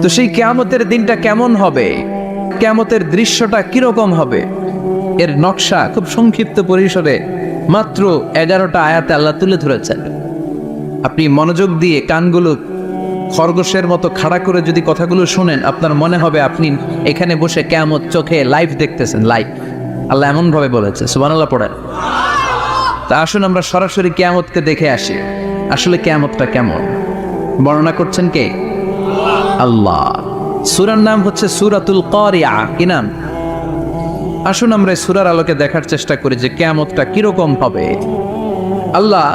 তো সেই কিয়ামতের দিনটা কেমন হবে, কিয়ামতের দৃশ্যটা কিরকম হবে, এর নকশা খুব সংক্ষিপ্ত পরিসরে মাত্র 11টা আয়াতে আল্লাহ তুলে ধরেছেন। আপনি মনোযোগ দিয়ে কানগুলো খরগোশের মতো খাড়া করে যদি কথাগুলো শুনেন, আপনার মনে হবে আপনি এখানে বসে কিয়ামত চোখে লাইভ দেখতেছেন। লাইভ আল্লাহ এমন ভাবে বলেছে, সুবহানাল্লাহ পড়েন। তা আসুন আমরা সরাসরি কিয়ামতকে দেখে আসি, আসলে কিয়ামতটা কেমন। বর্ণনা করছেন কে? আল্লাহ। সূরার নাম হচ্ছে সূরাতুল কারিয়া। কি নাম? আসুন আমরা এই সূরার আলোকে দেখার চেষ্টা করি যে কিয়ামতটা কিরকম হবে। আল্লাহ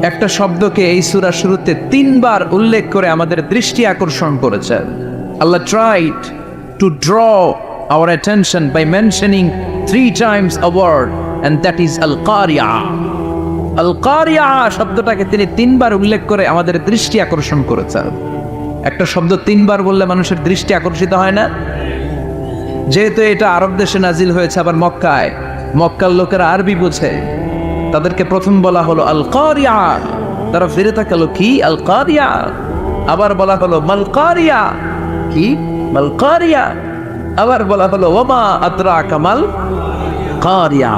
একটা শব্দকে এই সূরার শুরুতে 3 বার উল্লেখ করে আমাদের দৃষ্টি আকর্ষণ করেছেন। আল্লাহ tried to draw our attention by mentioning 3 times a word, and that is al-qari'a. al-qari'a শব্দটাকে তিনি 3 বার উল্লেখ করে আমাদের দৃষ্টি আকর্ষণ করেছেন। একটা শব্দ 3 বার বললে মানুষের দৃষ্টি আকর্ষিত হয় না? যেহেতু এটা আরব দেশে নাজিল হয়েছে, আবার মক্কায়, মক্কার লোকেরা আরবি বোঝে, তাদেরকে প্রথম বলা হলো আল কারিয়া। তারা ফিরে তাকালো, কি আল কারিয়া? আবার বলা হলো মাল কারিয়া, কি মাল কারিয়া? আবার বলা হলো ওমা আদরাকা মাল কারিয়া।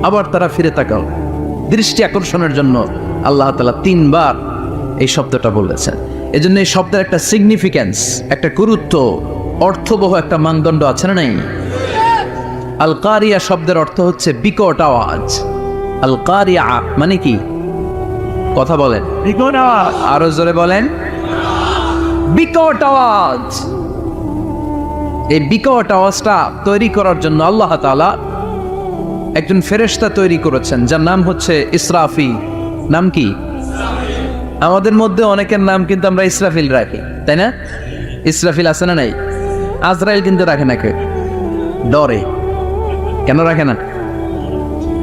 আবার তারা ফিরে তাকালো। দৃষ্টি আকর্ষণের জন্য আল্লাহ তাআলা 3 বার এই শব্দটা বলেছেন। এজন্য এই শব্দের একটা সিগনিফিক্যান্স, একটা গুরুত্ব, অর্থবহ একটা মানদণ্ড আছে না নাই? আল কারিয়া শব্দের অর্থ হচ্ছে বিকট আওয়াজ। আল কারিয়া মানে কি? কথা বলেন, বিকট আওয়াজ। আরো জোরে বলেন, বিকট আওয়াজ। এই বিকট আওয়াজটা তৈরি করার জন্য আল্লাহ তাআলা একজন ফেরেশতা তৈরি করেছেন, যার নাম হচ্ছে ইসরাফিল। নাম কি? আমাদের মধ্যে অনেকের নাম কিন্তু আমরা ইসরাফিল রাখি, তাই না? ইসরাফিল আছে না নাই? আজরাইল কিন্তু রাখে না, কে ডরে। কেন রাখে না?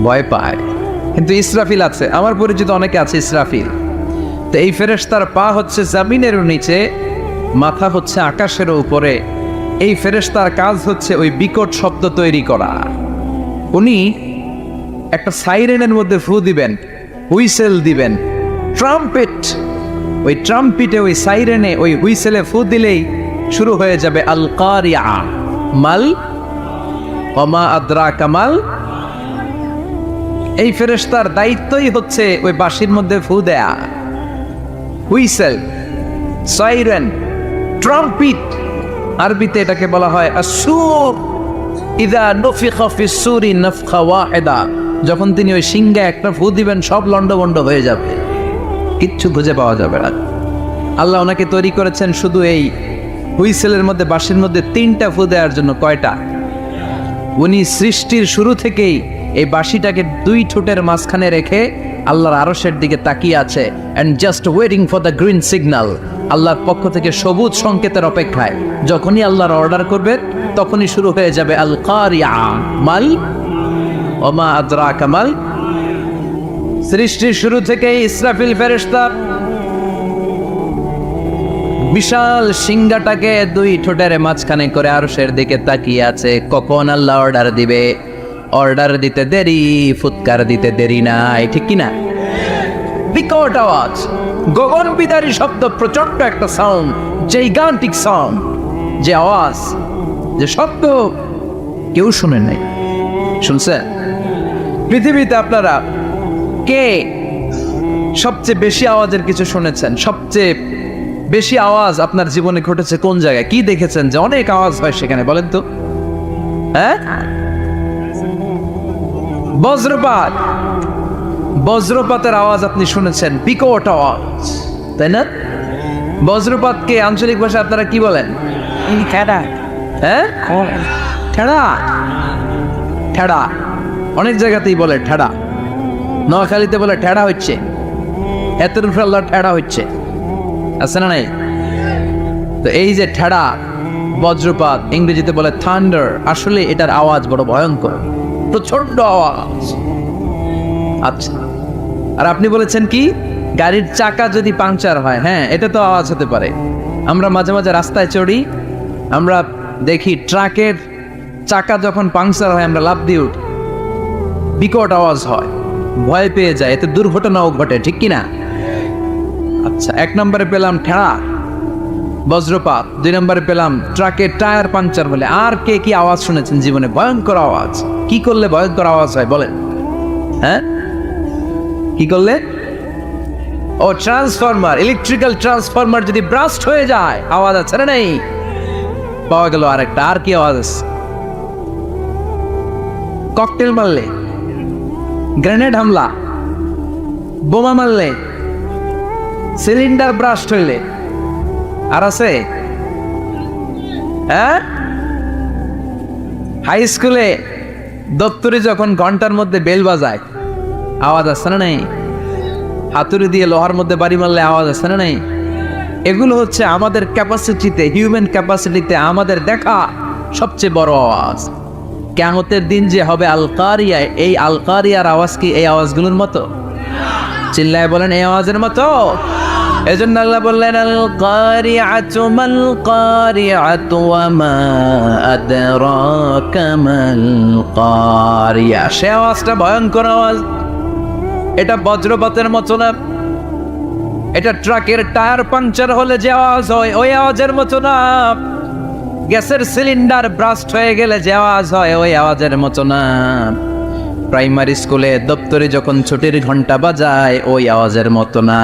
ভয় পায়। কিন্তু ইসরাফিল আছে, আমার পরিচিত অনেকে আছে ইসরাফিল। তো এই ফেরেশতার পা হচ্ছে জমিনের নিচে, মাথা হচ্ছে আকাশের উপরে। এই ফেরেশতার কাজ হচ্ছে ওই বিকট শব্দ তৈরি করা। উনি একটা সাইরেনের মধ্যে ফু দিবেন, হুইসেল দিবেন, ট্রাম্পেট। ওই ট্রাম্পিটে, ওই সাইরেনে, ওই হুইসেলে ফু দিলেই শুরু হয়ে যাবে আল কারিয়া। মাল ওমা আদরাকা মাল। এই ফেরেশতার দায়িত্বই হচ্ছে ওই বাঁশির মধ্যে ফু দেয়া। হুইসেল, সাইরেন, ট্রাম্পিট, আরবিতে এটাকে বলা হয় আসুর। ইদা নুফিখা ফিস সূরি নাফখা ওয়াহিদা। যখন তিনি ওই সিংহে একটা ফু দিবেন, সব লন্ডভন্ড হয়ে যাবে, কিচ্ছু খুঁজে পাওয়া যাবে না। আল্লাহ ওনাকে তৈরি করেছেন শুধু এই হুইসেলের মধ্যে, বাঁশির মধ্যে 3টা ফু দেওয়ার জন্য। কয়টা? উনি সৃষ্টির শুরু থেকেই এই বাঁশিটাকে 2 ঠোঁটের মাঝখানে রেখে আল্লাহর আরশের দিকে তাকিয়ে আছে, and just waiting for the green signal. আল্লাহর পক্ষ থেকে সবুজ সংকেতের অপেক্ষায়। যখনই আল্লাহর অর্ডার করবে, তখনই শুরু হয়ে যাবে আল কারিয়া। মাল ওমা আদরাকা মাল। সৃষ্টির শুরু থেকেই ইসরাফিল ফেরেশতা বিশাল সিংহাটাকে 2 ঠোঁটের মাঝখানে করে আরশের দিকে তাকিয়ে আছে, কখন আল্লাহ অর্ডার দিবে। অর্ডার দিতে দেরি, ফুৎকার দিতে দেরি নাই, ঠিক কিনা? বিকট আওয়াজ, গগন বিদারী শব্দ, প্রচন্ড একটা সাউন্ড, জাইগান্টিক সাউন্ড, যে আওয়াজ, যে শব্দ কেউ শুনে নাই। শুনছেন? পৃথিবীতে আপনারা কে সবচেয়ে বেশি আওয়াজের কিছু শুনেছেন? সবচেয়ে বেশি আওয়াজ আপনার জীবনে ঘটেছে কোন জায়গায়? কি দেখেছেন যে অনেক আওয়াজ হয় সেখানে? বলেন তো। হ্যাঁ, বজ্রপাত। বজ্রপাতের আওয়াজ আপনি শুনেছেন, বিকট আওয়াজ, তাই না? বজ্রপাতকে আঞ্চলিক ভাষায় আপনারা কি বলেন? ঠেড়া। হ্যাঁ, ঠেড়া। ঠেড়া অনেক জায়গাতেই বলে ঠেড়া। নোয়াখালীতে বলে ঠেড়া হচ্ছে, এতের উপরে আল্লাহ ঠেড়া হচ্ছে, আছে না নাই? তো এই যে ঠেড়া, বজ্রপাত, ইংরেজিতে বলে থান্ডার। আসলে এটার আওয়াজ বড় ভয়ঙ্কর, প্রচন্ড আওয়াজ। আচ্ছা, আর আপনি বলেছেন কি, গাড়ির চাকা যদি পাংচার হয়, হ্যাঁ, এটা তো আওয়াজ হতে পারে। আমরা মাঝে মাঝে রাস্তায় চড়ি, আমরা দেখি ট্রাকের চাকা যখন পাংচার হয়, আমরা লাফ দিয়ে উঠি, বিকট আওয়াজ হয়, ভয় পেয়ে যায়, এতে দুর্ঘটনাও ঘটে, ঠিক কিনা? আচ্ছা, 1 নম্বরে পেলাম ঠেড়া। বজ্রপাত। 2 নম্বরে পেলাম ট্রাকের টায়ার পাংচার হলে। আর কে কি আওয়াজ শুনেছেন জীবনে? ভয়ঙ্কর আওয়াজ। কি করলে ভয়ঙ্কর আওয়াজ হয় বলেন? হ্যাঁ, কি করলে? ও ট্রান্সফরমার, ইলেকট্রিক্যাল ট্রান্সফরমার যদি ব্রাস্ট হয়ে যায় আওয়াজ আছে না? নেই। পাওয়া গেল আরেকটা। আর কি আওয়াজ আছে? ককটেল মারলে, গ্রেনেড হামলা, বোমা মারলে, সিলিন্ডার ব্রাস্ট হইলে। আর আছে? হ্যাঁ, হাই স্কুলে দপ্তরে যখন ঘন্টার মধ্যে বেল বাজায় আওয়াজ আছে না? নেই। হাতুড়ি দিয়ে লোহার মধ্যে বাড়ি মারলে আওয়াজ আছে না? নেই। এগুলো হচ্ছে আমাদের ক্যাপাসিটিতে, হিউম্যান ক্যাপাসিটিতে আমাদের দেখা সবচেয়ে বড় আওয়াজ। কিয়ামতের দিন যে হবে আল কারিয়া, এই আল কারিয়ার আওয়াজ কি এই আওয়াজগুলোর মতো? চিল্লায় বলেন, এই আওয়াজের মতো। এজন্য আল্লাহ বললেন আল কারিআতু মাল কারিআতু ওয়া মা আদরাকা মাল কারিয়া। সে আওয়াজটা ভয়ঙ্কর আওয়াজ। এটা বজ্রপাতের মতো না, এটা ট্রাকের টায়ার পাংচার হলে যে আওয়াজ হয় ওই আওয়াজের মতো না, গ্যাসের সিলিন্ডার ব্রাস্ট হয়ে গেলে যে আওয়াজ হয় ওই আওয়াজের মতো না, প্রাইমারি স্কুলে দপ্তরে যখন ছুটির ঘন্টা বাজায় ওই আওয়াজের মতো না।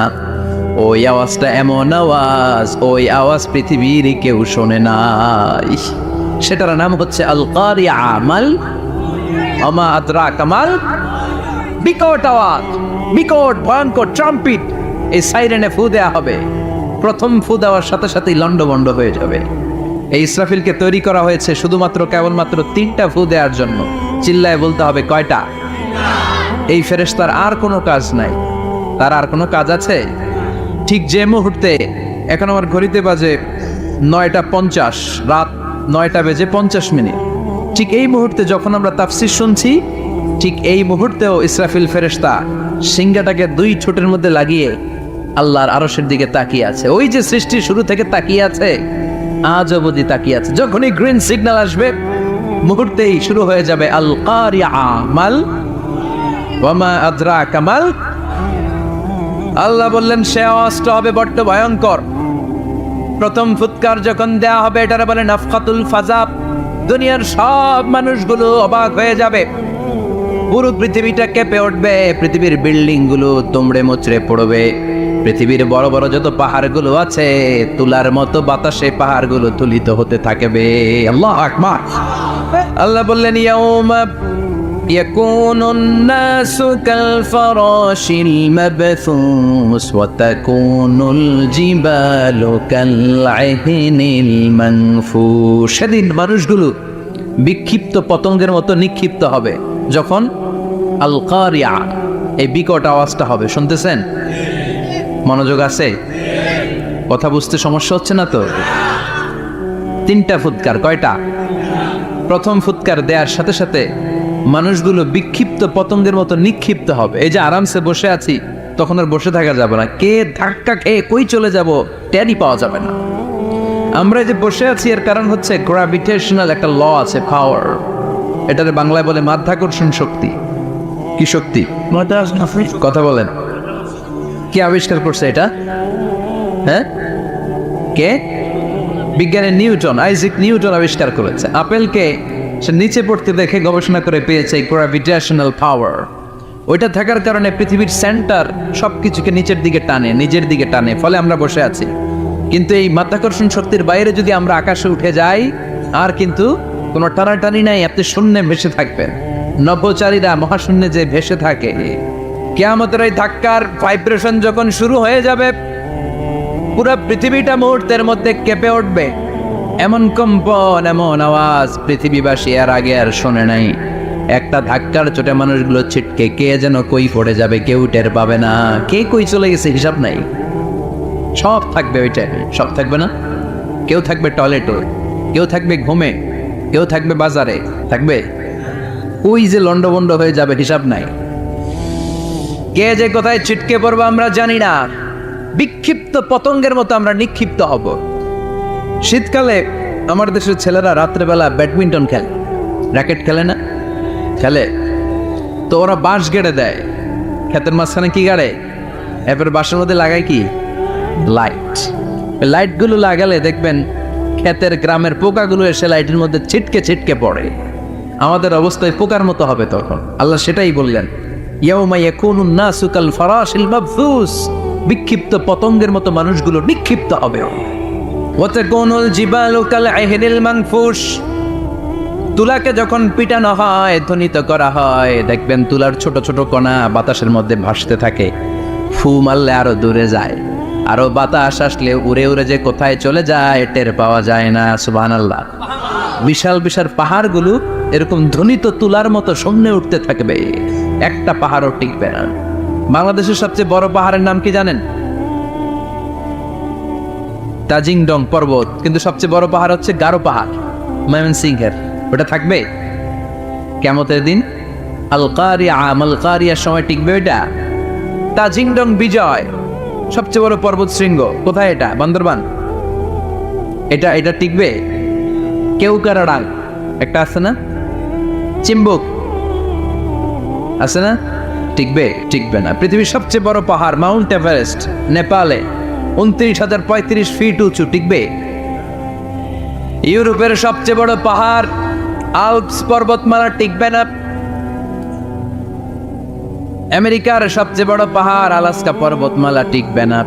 ওই আওয়াজটা এমন আওয়াজ, ওই আওয়াজ পৃথিবীর কেউ শোনে নাই। সেটার নাম হচ্ছে আল কারিয়া মাল ওমা আদরাকা মাল। বিকট আওয়াজ, বিকট ভয়ঙ্কর ট্রাম্পিট। এই সাইরেনে ফু দেয়া হবে। প্রথম ফু দেওয়ার সাথে সাথেই লন্ডভন্ড হয়ে যাবে। এই ইসরাফিলকে তৈরি করা হয়েছে শুধুমাত্র কেবলমাত্র 3টা ফু দেওয়ার জন্য। চিল্লায় বলতে হবে কয়টা? এই ফেরেশতার আর কোনো কাজ নাই। তার আর কোনো কাজ আছে? ঠিক যে মুহূর্তে, এখন আমার ঘড়িতে বাজে 9:50, রাত 9:50, ঠিক এই মুহূর্তে যখন আমরা তাফসীর শুনছি, ঠিক এই মুহূর্তেও ইসরাফিল ফেরেশতা সিংহাটাকে 2 ঠোঁটের মধ্যে লাগিয়ে আল্লাহর আরশের দিকে তাকিয়ে আছে। ওই যে সৃষ্টি শুরু থেকে তাকিয়ে আছে, আজ অবধি তাকিয়ে আছে। যখনই গ্রিন সিগন্যাল আসবে মুহূর্তেই শুরু হয়ে যাবে আল কারিয়া মাল ওয়া মা আদরাকা মাল। আল্লাহ বললেন সে আওয়াজটা হবে বড্ড ভয়ঙ্কর। প্রথম ফুৎকার যখন দেয়া হবে এটারে বলে নাফখাতুল ফাজা। দুনিয়ার সব মানুষগুলো অবাক হয়ে যাবে, পুরো পৃথিবীটা কেঁপে উঠবে, পৃথিবীর বিল্ডিং গুলো তোমড়ে মোচড়ে পড়বে, পৃথিবীর বড় বড় যত পাহাড়গুলো আছে তুলার মতো বাতাসে পাহাড়গুলো তুলিত হতে থাকবে। আল্লাহু আকবার। আল্লাহ বললেন ইয়াউমা ইয়াকুনুন নাসু কাল ফারাশিল মাবথুস ওয়া তাকুনুল জিবালু কাল আহিনিল মানফুশ। সেদিন মানুষগুলো বিক্ষিপ্ত পতঙ্গের মতো নিক্ষিপ্ত হবে যখন আল কারিয়া এই বিকট আওয়াজটা হবে। শুনতেছেন? মনোযোগ আছে? কথা বুঝতে সমস্যা হচ্ছে না তো? 3টা ফুৎকার। কয়টা? প্রথম ফুৎকার দেওয়ার সাথে সাথে মানুষগুলো বিক্ষিপ্ত পতঙ্গের মতো নিক্ষিপ্ত হবে। এই যে আরামসে বসে আছি, তখন আর বসে থাকা যাবে না। কে ধাক্কা খেয়ে কই চলে যাব টেরই পাওয়া যাবে না। আমরা যে বসে আছি এর কারণ হচ্ছে গ্র্যাভিটেশনাল একটা ল আছে, পাওয়ার। এটারে বাংলায় বলে মাধ্যাকর্ষণ শক্তি। কি শক্তি? কথা বলেন। কে আবিষ্কার করছে এটা? হ্যাঁ, কে? বিজ্ঞানী নিউটন, আইজাক নিউটন আবিষ্কার করেছে। আপেলকে সে নিচে পড়তে দেখে গবেষণা করে পেয়েছে গ্র্যাভিটেশনাল পাওয়ার। ওইটা থাকার কারণে পৃথিবীর সেন্টার সবকিছুকে নিচের দিকে টানে, নিজের দিকে টানে, ফলে আমরা বসে আছি। কিন্তু এই মাধ্যাকর্ষণ শক্তির বাইরে যদি আমরা আকাশে উঠে যাই, আর কিন্তু কোনো টানাটানি নাই, আপনি শূন্যে ভেসে থাকবেন। নভোচারীরা মহাশূন্যে যে ভেসে থাকে, কিয়ামতের এই ধাক্কার ভাইব্রেশন যখন শুরু হয়ে যাবে, পুরো পৃথিবীটা মুহূর্তের মধ্যে কেঁপে উঠবে। এমন কম্পন, এমন আওয়াজ পৃথিবীবাসী এর আগে আর শোনে নাই। একটা ধাক্কার চোটে মানুষগুলো ছিটকে কে যেন কই পড়ে যাবে, কেউ টের পাবে না। কে কই চলে গেছে হিসাব নাই। সব থাকবে ওই টাইমে, সব থাকবে না। কেউ থাকবে টয়লেটে, কেউ থাকবে ঘুমে, কেউ থাকবে বাজারে, থাকবে। ওই যে লন্ডভন্ড হয়ে যাবে হিসাব নাই। কে যে কোথায় ছিটকে পড়বো আমরা জানি না। বিক্ষিপ্ত পতঙ্গের মতো আমরা নিক্ষিপ্ত হব। শীতকালে আমার দেশের ছেলেরা রাত্রেবেলা ব্যাডমিন্টন খেলে, র্যাকেট খেলে না? খেলে তো ওরা বাঁশ গেড়ে দেয় ক্ষেতের মাঝখানে। কি গাড়ে? এরপর বাঁশের মধ্যে লাগায় কি? লাইট। লাইটগুলো লাগালে দেখবেন ক্ষেতের গ্রামের পোকাগুলো এসে লাইটের মধ্যে ছিটকে ছিটকে পড়ে। আমাদের অবস্থায় পোকার মতো হবে তখন। আল্লাহ সেটাই বললেন, ইয়াউমা ইয়াকুনুন নাসু কাল ফারাশিল মাবথুস, বিক্ষিপ্ত পতঙ্গের মতো মানুষগুলো নিক্ষিপ্ত হবে। ওয়া তাকুনুল জিবালু কাল আহিনিল মানফুশ, তুলাকে যখন পিটানো হয়, ধ্বনিত করা হয়, দেখবেন তুলার ছোট ছোট কণা বাতাসের মধ্যে ভাসতে থাকে। ফু মারলে আরো দূরে যায়, আরো বাতাস আসলে উড়ে উড়ে যে কোথায় চলে যায় টের পাওয়া যায় না। সুবহানাল্লাহ। বিশাল বিশাল পাহাড়গুলো এরকম ধ্বনিত তুলার মতো শূন্যে উঠতে থাকবে, একটা পাহাড়ও টিকবে না। বাংলাদেশের সবচেয়ে বড় পাহাড়ের নাম কি জানেন? তাজিংডং পর্বত, কিন্তু সবচেয়ে বড় পাহাড় হচ্ছে গারো পাহাড়, ময়মনসিংহের। ওটা থাকবে কিয়ামতের দিন? আল কারিয়া, আমাল কারিয়ার সময় টিকবে ওইটা? তাজিংডং বিজয় সবচেয়ে বড় পর্বত শৃঙ্গ, কোথায় এটা? বান্দরবান। এটা টিকবে? কেউকারাডাং একটা আছে না, চিম্বুক আছে না, টিকবে? টিকবে না। পৃথিবীর সবচেয়ে বড় পাহাড় মাউন্ট এভারেস্ট নেপালে 29,035 ফিট উঁচু, টিকবে? ইউরোপের সবচেয়ে বড় পাহাড় আল্পস পর্বতমালা, টিকবে না। আমেরিকার সবচেয়ে বড় পাহাড় আলাস্কা পর্বতমালা, টিকবে না।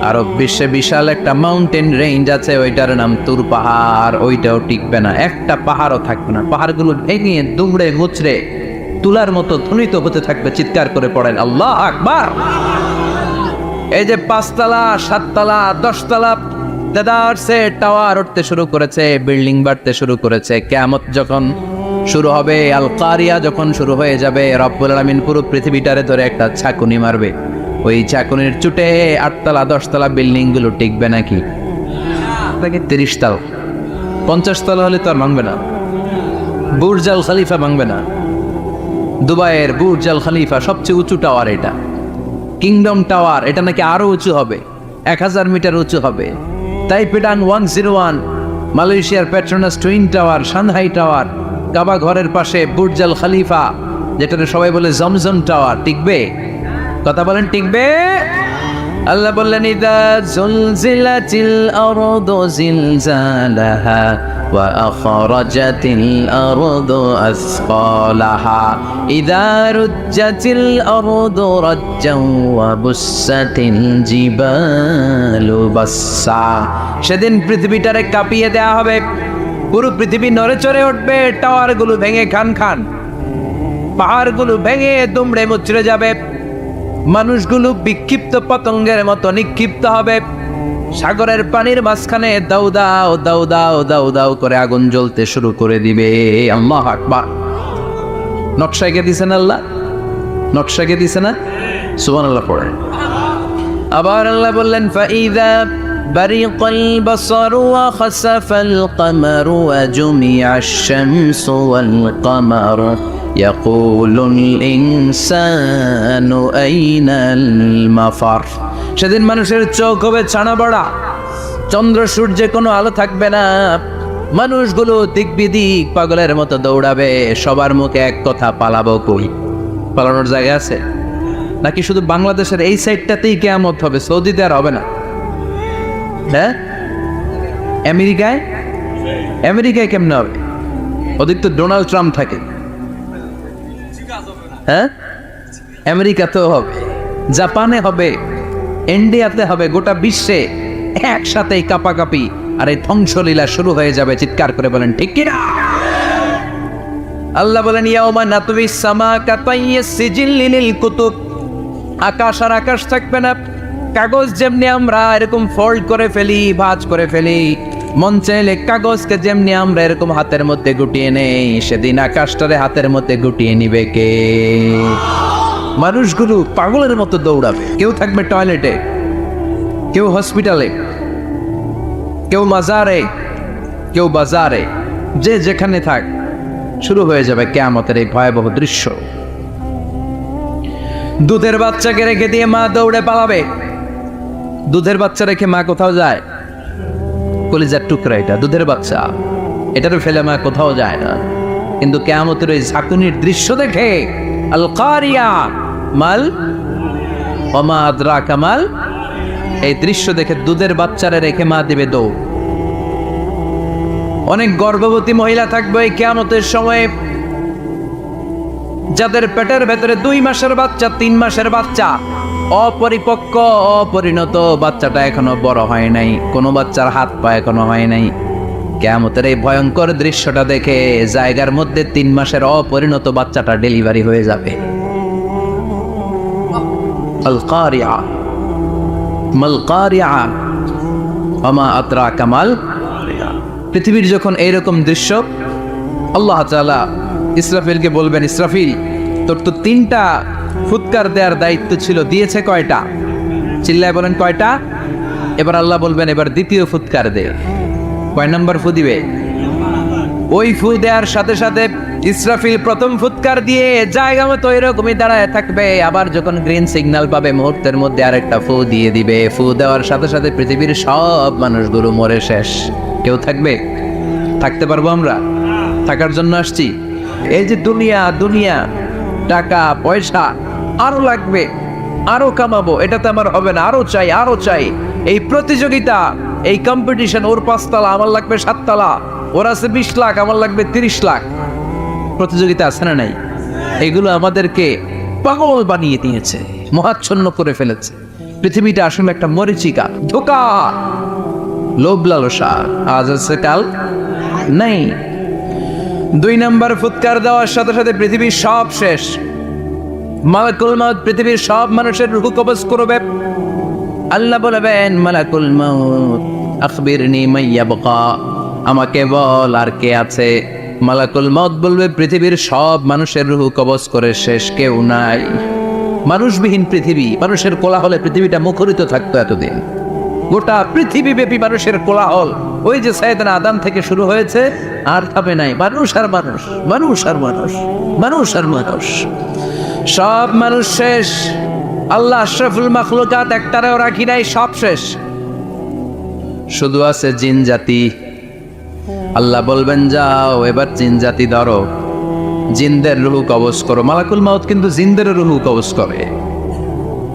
আরব বিশ্বে বিশাল একটা মাউন্টেন রেঞ্জ আছে, ওইটার নাম তুর পাহাড়, ওইটাও টিকবে না। একটা পাহাড়ও থাকবে না। পাহাড়গুলো ভেঙে দুমড়ে মুচড়ে তুলার মতো ধ্বনিত হতে থাকবে। চিৎকার করে পড়েন আল্লাহ আকবার। এই যে 5 তলা 7 তলা 10 তলা দেদারসে টাওয়ার উঠতে শুরু করেছে, বিল্ডিং বাড়তে শুরু করেছে। কিয়ামত যখন শুরু হবে, আল কারিয়া যখন শুরু হয়ে যাবে, রব্বুল আলামিন পুরো পৃথিবীটারে ধরে একটা ছাকুনি মারবে। ওই ছাকুনির চুটে 8 তলা 10 তলা বিল্ডিং গুলো টিকবে নাকি? 30 তলা 50 তলা হলে তো আর ভাঙবে না। বুর্জ আল খলিফা ভাঙবে না। দুবাইয়ের বুর্জ আল খলিফা সবচেয়ে উঁচু টাওয়ার, এটা কিংডম টাওয়ার, এটা নাকি আরো উঁচু হবে, 1000 মিটার উঁচু হবে। তাইপেডাং 101, মালয়েশিয়ার Petronas twin tower, Shanghai tower, Kaaba ঘরের পাশে বুর্জ আল খলিফা, যেটা সবাই বলে জমজম টাওয়ার, টিকবে? কথা বলেন, টিকবে? আল্লাহ বললেন, ইদা জুলজিলাতিল আরদু জিলজালাহা ওয়া আখরাজাতিল আরদু আসকালাহা ইদা রুজ্জাতিল আরদু রাজ্জান ওয়া বুসাতিল জিবালু বাসসা। সেদিন পৃথিবীটারে কাঁপিয়ে দেয়া হবে, পুরো পৃথিবী নড়ে চড়ে উঠবে, টাওয়ারগুলো ভেঙে খান খান, পাহাড়গুলো ভেঙে দুমড়ে মুচড়ে যাবে, মানুষগুলো বিক্ষিপ্ত পতঙ্গের মতো নিক্ষিপ্ত হবে। সাগরের পানির মাঝখানে দাউ দাউ দাউ দাউ দাউ দাউ করে আগুন জ্বলতে শুরু করে দিবে। আল্লাহু আকবার। নকশা এঁকে দিছেন আল্লাহ, নকশা এঁকে দিছে না? সুবহানাল্লাহ পড়েন। আবার আল্লাহ বললেন, ফাইদা বারিকাল বাসারু ওয়া খাসাফাল কামারু ওয়া জুমিআশ শামসু ওয়াল কামারু ইয়াকুলুল ইনসানু আইনাল মাফার। সেদিন মানুষের চোখ হবে ছানা বড়া, চন্দ্র সূর্যে কোনো আলো থাকবে না, মানুষগুলো দিক বিদিক পাগলের মতো দৌড়াবে। সবার মুখে এক কথা, পালাবো কই? পালানোর জায়গা আছে নাকি? শুধু বাংলাদেশের এই সাইডটাতেই কিয়ামত হবে, সৌদিতে আর হবে না। হ্যাঁ, আমেরিকায় কেমনে হবে? ওদিক তো ডোনাল্ড ট্রাম্প থাকে। হ্যাঁ, আমেরিকাতেও হবে, জাপানে হবে, ইন্ডিয়াতে হবে, গোটা বিশ্বে একসাথেই কাপাকাপি আর এই ধ্বংসলীলা শুরু হয়ে যাবে। চিৎকার করে বলেন ঠিক কিনা? আল্লাহ বলেন, ইয়াউমা নাতবিস সামা কাতাইয়িস সিজিল্লি লিল কুতুব। আকাশ আর আকাশ থাকবে না। কাগজ যেমনি আমরা এরকম ফোল্ড করে ফেলি, ভাঁজ করে ফেলি, মন চাইলে কাগজকে যেমনি আমরা এরকম হাতের মধ্যে গুটিয়ে নেই, সেদিন আকাশটারে হাতের মধ্যে গুটিয়ে নিবে কে? মানুষগুলো পাগলের মতো দৌড়াবে। কেউ থাকবে টয়লেটে, কেউ হসপিটালে, কেউ মাজারে, কেউ বাজারে, যে যেখানে থাক, শুরু হয়ে যাবে কিয়ামতের এই ভয়াবহ দৃশ্য। দুধের বাচ্চাকে রেখে দিয়ে মা দৌড়ে পালাবে। দুধের বাচ্চা রেখে মা কোথাও যায়? কলিজার টুকরা এটা, দুধের বাচ্চা, এটারও ফেলে মা কোথাও যায় না। কিন্তু কিয়ামতের ওই ঝাঁকুনির দৃশ্য দেখে, আল কারিয়া মাল ওয়া মা আদরাকা মাল এই দৃশ্য দেখে দুধের বাচ্চারা রেখে মা দিবে দৌড়। অনেক গর্ভবতী মহিলা থাকবে এই কিয়ামতের সময়ে, যাদের পেটের ভেতরে 2 মাসের বাচ্চা, 3 মাসের বাচ্চা, অপরিপক্ক অপরিণত, বাচ্চাটা এখনো বড় হয় নাই, কোনো বাচ্চার হাত পা এখনো হয় নাই। কিয়ামতের এই ভয়ঙ্কর দৃশ্যটা দেখে জায়গার মধ্যে 3 মাসের অপরিণত বাচ্চাটা ডেলিভারি হয়ে যাবে। আল কারিয়া মাল কারিয়া ওমা আদরাকা মাল। পৃথিবীর যখন এইরকম দৃশ্য, আল্লাহ তাআলা ইসরাফিলকে বলবেন, ইসরাফিল তোর তো 3টা ফুৎকার দেওয়ার দায়িত্ব ছিল, দিয়েছে কয়টা? চিল্লায় বলেন কয়টা? এবার আল্লাহ বলবেন এবার দ্বিতীয় ফুৎকার দে। কয় নাম্বার ফু দিবে? ওই ফু দেওয়ার সাথে সাথে ইসরাফিল প্রথম ফুৎকার দিয়ে জায়গা মতো এরকমই দাঁড়ায় থাকবে, আবার যখন গ্রিন সিগন্যাল পাবে মুহূর্তের মধ্যে আরেকটা ফু দিয়ে দিবে। ফু দেওয়ার সাথে সাথে পৃথিবীর সব মানুষগুলো মরে শেষ। কেউ থাকবে? থাকতে পারবো আমরা? থাকার জন্য আসছি। এই যে দুনিয়া দুনিয়া, টাকা পয়সা আরো লাগবে, আরো কামাবো, এটাতে আমার হবে না, আরো চাই আরো চাই। এই প্রতিযোগিতা, এই কম্পিটিশন, ওর 5 তলা আমার লাগবে 7 তলা, ওর আছে 20 লাখ আমার লাগবে 30 লাখ। প্রতিযোগিতা আছে না নাই? এগুলো আমাদেরকে পাগল বানিয়ে দিয়েছে, মহাচ্ছন্ন করে ফেলেছে। পৃথিবীটা আসলে একটা মরিচিকা, ধোঁকা, লোভ লালসা, আজ আছে কাল নাই। 2 নাম্বার ফুৎকার দেওয়ার সাথে সাথে পৃথিবীর সব শেষ। মালাকুল মাউত পৃথিবীর সব মানুষের রূহ কবজ করবে। আল্লাহ বলবেন, মালাকুল মাউত আখবিরনি মাইয়াবকা, আমাকে বল আর কে আছে। মালাকুল মাউত বলবে, পৃথিবীর সব মানুষের রূহ কবজ করে শেষ, কেউ নাই। মানুষবিহীন পৃথিবী, মানুষের কোলাহলে পৃথিবীটা মুখরিত থাকতো এতদিন। গোটা পৃথিবীব্যাপী মানুষের কোলাহল, ওই যে সাইয়েদনা আদম থেকে শুরু হয়েছে, আর থামে নাই। মানুষ আর মানুষ, মানুষ আর মানুষ, মানুষ আর মানুষ, সব মানুষ শেষ। আল্লাহ আশরাফুল মাখলুকাত একটারেও রাখি নাই, সব শেষ। শুধু আছে জিন জাতি। আল্লাহ বলবেন, যাও এবার জিন জাতি ধরো, জিনদের রূহ কবজ করো। মালাকুল মাউত কিন্তু জিনদের রূহ কবজ করে।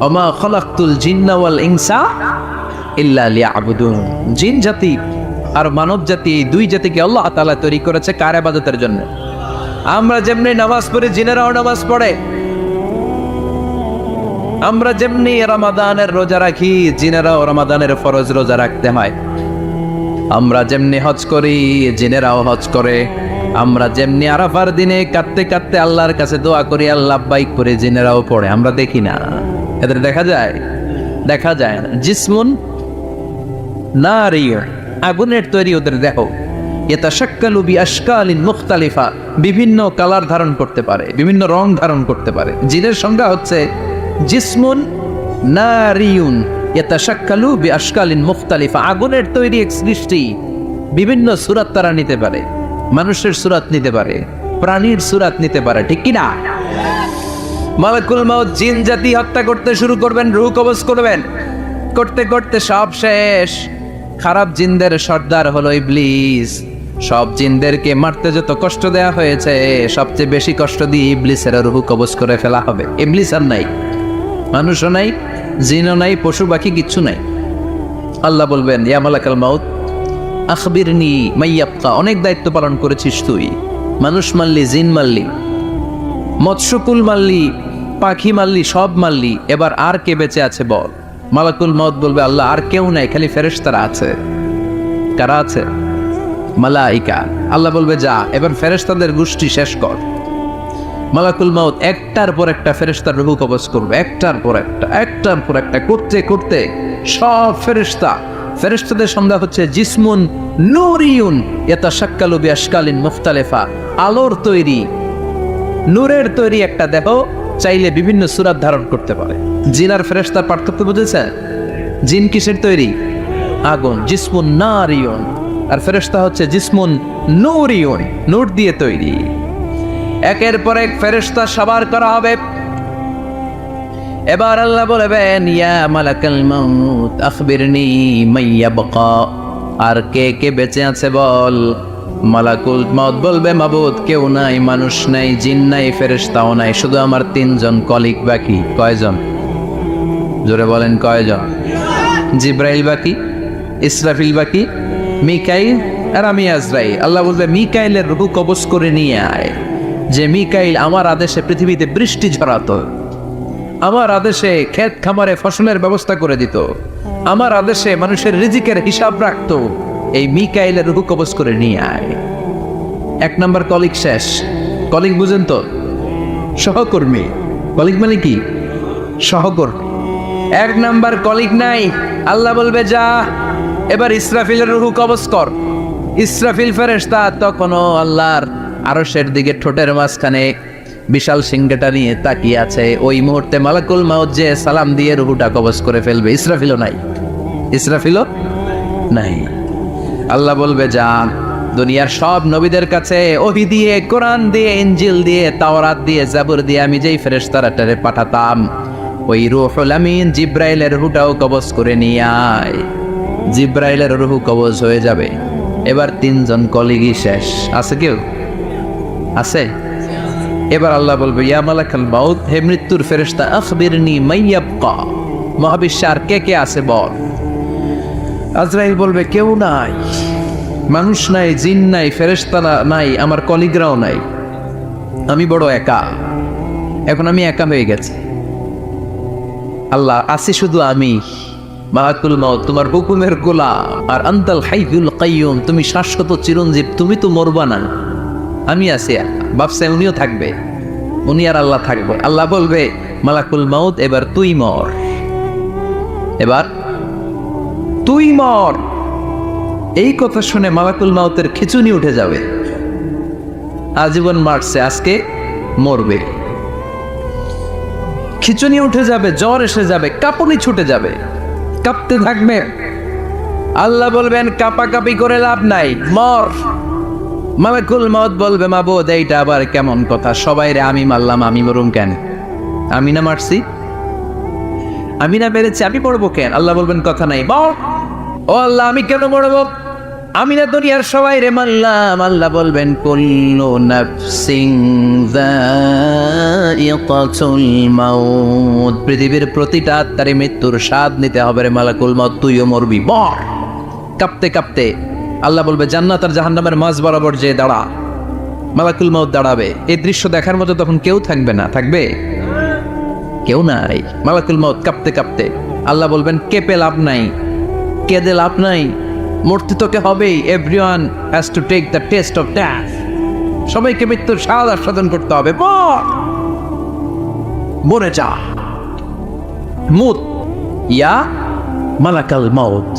ওমা খালাকতুল জিন্না ওয়াল ইনসা ইল্লা লিয়াবুদুন। জিন জাতি আর মানব জাতি, এই 2 জাতিকে আল্লাহ তাআলা তৈরি করেছে কার ইবাদতের জন্য? আমরা যেমনি নামাজ পড়ি, জিনেরাও নামাজ পড়ে। আমরা যেমনি রমাদানের রোজা রাখি, জিনেরাও রমাদানের ফরজ রোজা রাখতে হয়। আমরা যেমনি হজ করি, জিনেরাও হজ করে। আমরা যেমনি আরাফার দিনে কাঁদতে কাঁদতে আল্লাহর কাছে দোয়া করি, আল্লাহ লাব্বাইক করে, জিনেরাও পড়ে। আমরা দেখি না, এদের দেখা যায়? দেখা যায় না। জিসমুন নারিয়্যুন, আগুনের তৈরি ওদের দেহ। ইয়াতাশাক্কালু বিআশকালিন মুখতালিফা, বিভিন্ন কালার ধারণ করতে পারে, বিভিন্ন রং ধারণ করতে পারে। জিনের সংজ্ঞা হচ্ছে জিসমুন নারিয়্যুন ইয়াতাশাক্কালু বিআশকালিন মুখতালিফা, আগুনের তৈরি এক সৃষ্টি, বিভিন্ন সূরত তারা নিতে পারে। মানুষের সূরত নিতে পারে, প্রাণীর সূরত নিতে পারে, ঠিক কি না? মালাকুল মাউত জিন জাতি হত্যা করতে শুরু করবেন, রূহ কবজ করবেন। করতে করতে সব শেষ। খারাপ জিনদের সর্দার হলো ইবলিস। সব জিনদেরকে মারতে যত কষ্ট দেয়া হয়েছে, সবচেয়ে বেশি কষ্ট দিয়ে ইবলিসের রূহ কবজ করে ফেলা হবে। ইবলিস আর নাই, মানুষও নাই, জিনও নাই, পশু পাখি কিচ্ছু নাই। আল্লাহ বলবেন, ইয়া মালাকুল মাউত আখবিরনি মাইয়াবকা, অনেক দায়িত্ব পালন করেছিস তুই। মানুষ মারলি, জিন মারলি, মৎস্যকুল মারলি, পাখি মারলি, সব মারলি, এবার আর কে বেঁচে আছে বল। মালাকুল মাউত বলবে, আল্লাহ আর কেউ নাই, খালি ফেরেশতারা আছে। কারা আছে? মালাইকা। আল্লাহ বলবে, যা এবার ফেরেশতাদের গোষ্ঠী শেষ কর। মালাকুল মাউত একটার পর একটা ফেরেশতার রূহ কবজ করবে, একটার পর একটা, একটার পর একটা, করতে করতে সব ফেরেশতা। ফেরেশতাদের সংজ্ঞা হচ্ছে জিসমুন নূরিয়ুন ইয়াতাশাক্কালু বিআশকালিন মুখতালিফা, আলোর তৈরি, নূরের তৈরি একটা দেহ, চাইলে বিভিন্ন সূরত ধারণ করতে পারে। জিন আর ফেরেশতার পার্থক্য বুঝেছেন? জিন কিসের তৈরি? আগুন, জিসমুন নারিয়ুন। আর ফেরেশতা হচ্ছে জিসমুন নূরিয়ুন, নূর দিয়ে তৈরি। একের পর এক ফেরেশতা সবার করা হবে। এবার আল্লাহ বলবেন, ইয়া মালাকাল মাউত আখবিরনি মাইয়াবকা, আর কে কে বেঁচে আছে বল। মালাকুল মাউত বলবে, মাবুদ কেউ নাই, মানুষ নাই, জিন নাই, ফেরেশতাও নাই, শুধু আমার 3 জন কলিগ বাকি। কয়জন? জোরে বলেন কয়জন? জিব্রাইল বাকি, ইসরাফিল বাকি, মিকাইল আর আমি আজরাইল। আল্লাহ বলবে মিকাইলের রূহ কবজ করে নিয়ে আয়। যে মিকাইল আমার আদেশে পৃথিবীতে বৃষ্টি ঝরাতো, আমার আদেশে ক্ষেত খামারে ফসলের ব্যবস্থা করে দিত, আমার আদেশে মানুষের রিজিকের হিসাব রাখতো, এই মিকাইলের রূহ কবজ করে নিয়ে আয়। এক নাম্বার কলিগ শেষ। কলিগ বুঝেন তো? সহকর্মী। কলিগ মানে কি? সহকর্মী। এক নাম্বার কলিগ নাই। আল্লাহ বলবে যা এবার ইসরাফিলের রূহ কবজ কর। ইসরাফিল ফেরেশতা তখনও আল্লাহর আরশের দিকে ঠোঁটের মাঝখানে বিশাল সিংহটা নিয়ে তাকিয়ে আছে। ওই মুহূর্তে মালাকুল মাউত যে সালাম দিয়ে রূহটা কবজ করে ফেলবে। ইসরাফিলও নাই। ইসরাফিলও নাই। আল্লাহ বলবে যা দুনিয়ার সব নবীদের কাছে ওহী দিয়ে, কোরআন দিয়ে, ইনজিল দিয়ে, তাওরাত দিয়ে, জাবুর দিয়ে আমি যেই ফেরেশতাটারে পাঠাতাম, ওই রূহুল আমিন জিব্রাইলের রূহটাও কবজ করে নিয়ে আয়। জিব্রাইলের রূহ কবজ হয়ে যাবে। এবার তিনজন কলিগই শেষ। আছে কেউ? আছে? এবার আল্লাহ বলবে ইয়া মালাকাল মাউত, হে মৃত্যুর ফেরেশতা, আখবিরনি মাইয়াবকা, মহাবিশ্বে আর কে কে আছে বল। আজরাইল বলবে কেউ নাই, মানুষ নাই, জিন নাই, ফেরেশতা নাই, আমার কলিগরাও নাই, আমি বড় একা। এখন আমি একা হয়ে গেছি। আল্লাহ আছি শুধু আমি। মালাকুল মাউত তোমার হুকুমের গোলাম, আর আনতাল হাইয়ুল কাইয়ুম, তুমি শাশ্বত চিরঞ্জীব, তুমি তো মরবা না। আমি আছি একা। ভাবছে উনিও থাকবে, উনি আর আল্লাহ থাকবে। আল্লাহ বলবে মালাকুল মাউত এবার তুই মর, এবার তুই মর। এই কথা শুনে মালাকুল মাউতের খিচুনি উঠে যাবে। আজীবন মারছে, আজকে মরবে। খিচুনি উঠে যাবে, জ্বর এসে যাবে, কাঁপুনি ছুটে যাবে, কাঁপতে থাকবে। আল্লাহ বলবেন কাঁপাকাঁপি করে লাভ নাই, মর। মালাকুল মাউত বলবে মাবুদ এইটা আবার কেমন কথা? সবাই রে আমি মারলাম, আমি মরুম কেন? আমি না মারছি, আমি না মেরেছি, আমি মরবো কেন? আল্লাহ বলবেন কথা নাই, মর। ও আল্লাহ আমি কেন মরবো? আমি না দুনিয়ার সবাই রে মারলাম। আল্লাহ বলবেন কুল্লু নাফসিন যায়িকাতুল মাউত, পৃথিবীর প্রতিটা আত্মারে মৃত্যুর স্বাদ নিতে হবে রে মালাকুল মাউত, তুইও মরবি, মর। কাঁপতে কাঁপতে আল্লাহ বলবে জান্নাত আর জাহান্নামের মাঝ বরাবর যে দাঁড়া। মালাকুল মাউত দাঁড়াবে। এই দৃশ্য দেখার মতো তখন কেউ থাকবে না। থাকবে? কেউ নাই। মালাকুল মাউত কাঁপতে কাঁপতে আল্লাহ বলবেন কেঁপে লাভ নাই, কেঁদে লাভ নাই, মরতে তোকে হবেই। Everyone has to take the test of death, সবাইকে মৃত্যুর স্বাদ আস্বাদন করতে হবে। মরে যা, মুত ইয়া মালাকাল মাউত।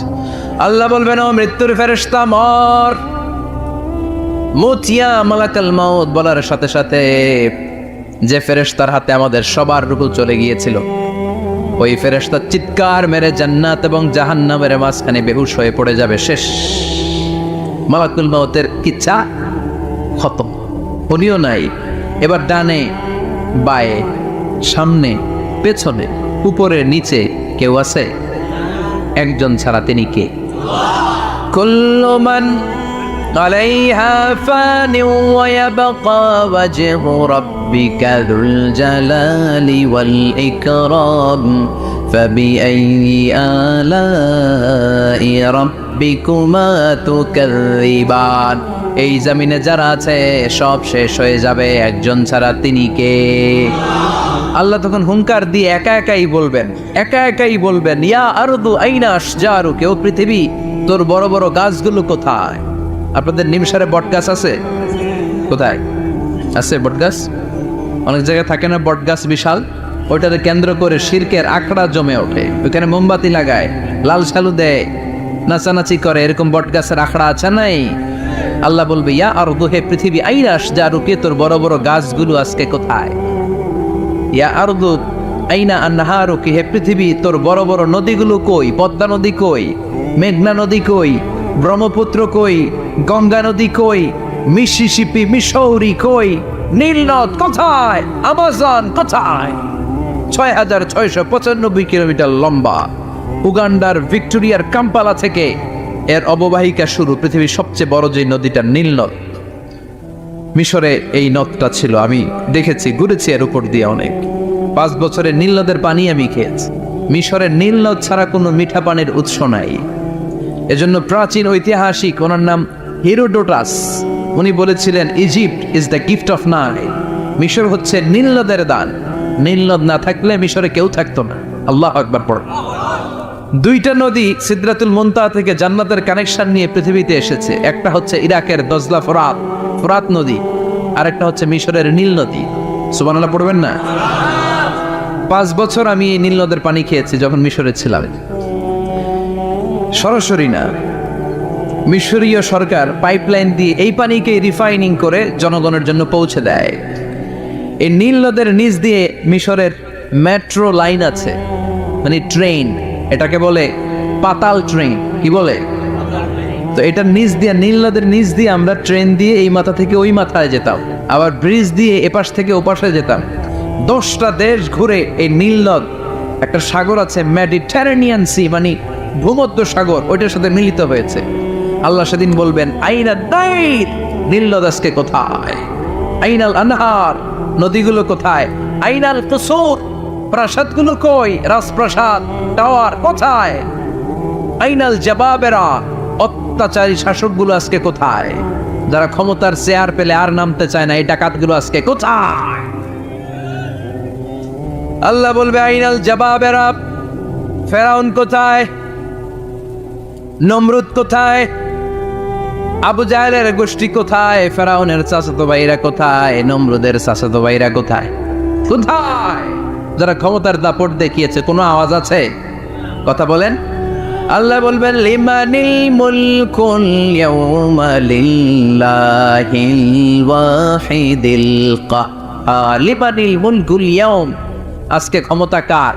আল্লাহ বলবেন ও মৃত্যুর ফেরেশতা মর, মুত ইয়া মালাকাল মাউত। বলার সাথে সাথে যে ফেরেশতার হাতে আমাদের সবার রূহ চলে গিয়েছিল, ওই ফেরেশতা চিৎকার মেরে জান্নাত এবং জাহান্নামের মাঝখানে বেহুশ হয়ে পড়ে যাবে। শেষ। মালাকুল মাউতের কিচ্ছা খতম, উনিও নাই। এবার ডানে বায়ে, সামনে পেছনে, উপরে নিচে কেউ আছে? একজন ছাড়া, তিনি কে? কুল্লু মান আলাইহা ফানি ওয়া ইয়াবকা ওয়াজহু রাব্বিকা যুল জালালি ওয়াল ইকরাম ফাবিআইয়ি আলাই রাব্বিকুমা তুকাযযিবান। এই জমিনে যারা আছে সব শেষ হয়ে যাবে, একজন ছাড়া, তিনি কে? আল্লাহ তখন হুঙ্কার দিয়ে একা একাই বলবেন, একা একাই বলবেন ইয়া আরদু আইনা আশজারুকা, ও পৃথিবী তোর বড় বড় গাছগুলো কোথায়? আপনাদের নিমসারে বট গাছ আছে? কোথায় আছে বট গাছ? অনেক জায়গায় থাকে না বট গাছ বিশাল, ওইটাকে কেন্দ্র করে শিরকের আখড়া জমে ওঠে, ওইখানে মোমবাতি লাগায়, লাল সালু দেয়, নাচানাচি করে, এরকম বট গাছের আখড়া আছে নাই? আল্লাহ বলবে ইয়া আরদু, হে পৃথিবী, আইনা আশজারুকা, তোর বড় বড় গাছগুলো আজকে কোথায়? ইয়া আরদু আইনা আনহারুকা, হে পৃথিবী তোর বড় বড় নদীগুলো কই? পদ্মা নদী কই? মেঘনা নদী কই? ব্রহ্মপুত্র কই? গঙ্গা নদী কই? মিসিসিপি, মিসৌরি কই? নীল নদ কোথায়? আমাজন কোথায়? ৬,৬৯৫ কিলোমিটার লম্বা, উগান্ডার ভিক্টোরিয়ার কাম্পালা থেকে এর অববাহিকা শুরু। পৃথিবীর সবচেয়ে বড় যে নদীটা নীল নদ, মিশরে এই নদটা ছিল। আমি দেখেছি, ঘুরেছি এর উপর দিয়ে অনেক। 5 বছরে নীল নদের পানি আমি খেয়েছি। মিশরের নীল নদ ছাড়া কোনো মিঠা পানির উৎস নাই। এজন্য প্রাচীন ঐতিহাসিক, ওনার নাম হেরোডোটাস, উনি বলেছিলেন Egypt is the gift of Nile. মিশর হচ্ছে নীল নদের দান। নীল নদ না থাকলে মিশরে কেউ থাকতো না। আল্লাহু আকবার পড়ো। দুইটা নদী সিদরাতুল মুনতাহা থেকে জান্নাতের কানেকশন নিয়ে পৃথিবীতে এসেছে। একটা হচ্ছে ইরাকের দজলা ফোরাত নদী, আর একটা হচ্ছে মিশরের নীল নদী। সুবহানাল্লাহ পড়বেন না? 5 বছর আমি নীল নদের পানি খেয়েছি যখন মিশরে ছিলাম। সরাসরি না, মিশরীয় সরকার পাইপলাইন দিয়ে এই পানিকে রিফাইনিং করে জনগণের জন্য পৌঁছে দেয়। এই নীল নদের নিচ দিয়ে মিশরের মেট্রো লাইন আছে, মানে ট্রেন, এটাকে বলে পাতাল ট্রেন। কি বলে? তো এটার নিচ দিয়ে, নীল নদের নিচ দিয়ে আমরা ট্রেন দিয়ে এই মাথা থেকে ওই মাথায় যেতাম, আবার ব্রিজ দিয়ে এপাশ থেকে ওপাশে যেতাম। 10টা দেশ ঘুরে এই নীল নদ, একটা সাগর আছে মেডিটেরেনিয়ান সি, মানে ভূমধ্য সাগর, ওইটার সাথে মিলিত হয়েছে। আল্লাহ সেদিন বলবেন আইনা দাইর, নীল নদ আজকে কোথায়? আইনাল আনহার, নদীগুলো কোথায়? আইনাল কুসুর, প্রাসাদগুলো কই? রাজপ্রাসাদ, টাওয়ার কোথায়? আইনাল জাবাবেরা, অত্যাচারী শাসকগুলো আজকে কোথায়? যারা ক্ষমতার চেয়ার পেলে আর নামতে চায় না, এই ডাকাতগুলো আজকে কোথায়? আল্লাহ বলবে আইনাল জাবাবেরা, ফেরাউন কোথায়? নমরুদ কোথায়? আবু জাহেলের গোষ্ঠী কোথায়? ফেরাউনের চাচাতো ভাইরা কোথায়? নমরুদের চাচাতো ভাইরা কোথায়? কোথায়? যারা ক্ষমতার দাপট দেখিয়েছে, কোনো আওয়াজ আছে? কথা বলেন। আল্লাহ বলবেন লিমানিল মুলকুল ইয়াউমা লিল্লাহিল ওয়াহিদিল কাহ্হার। লিমানিল মুলকুল ইয়াউম, আজকে ক্ষমতা কার?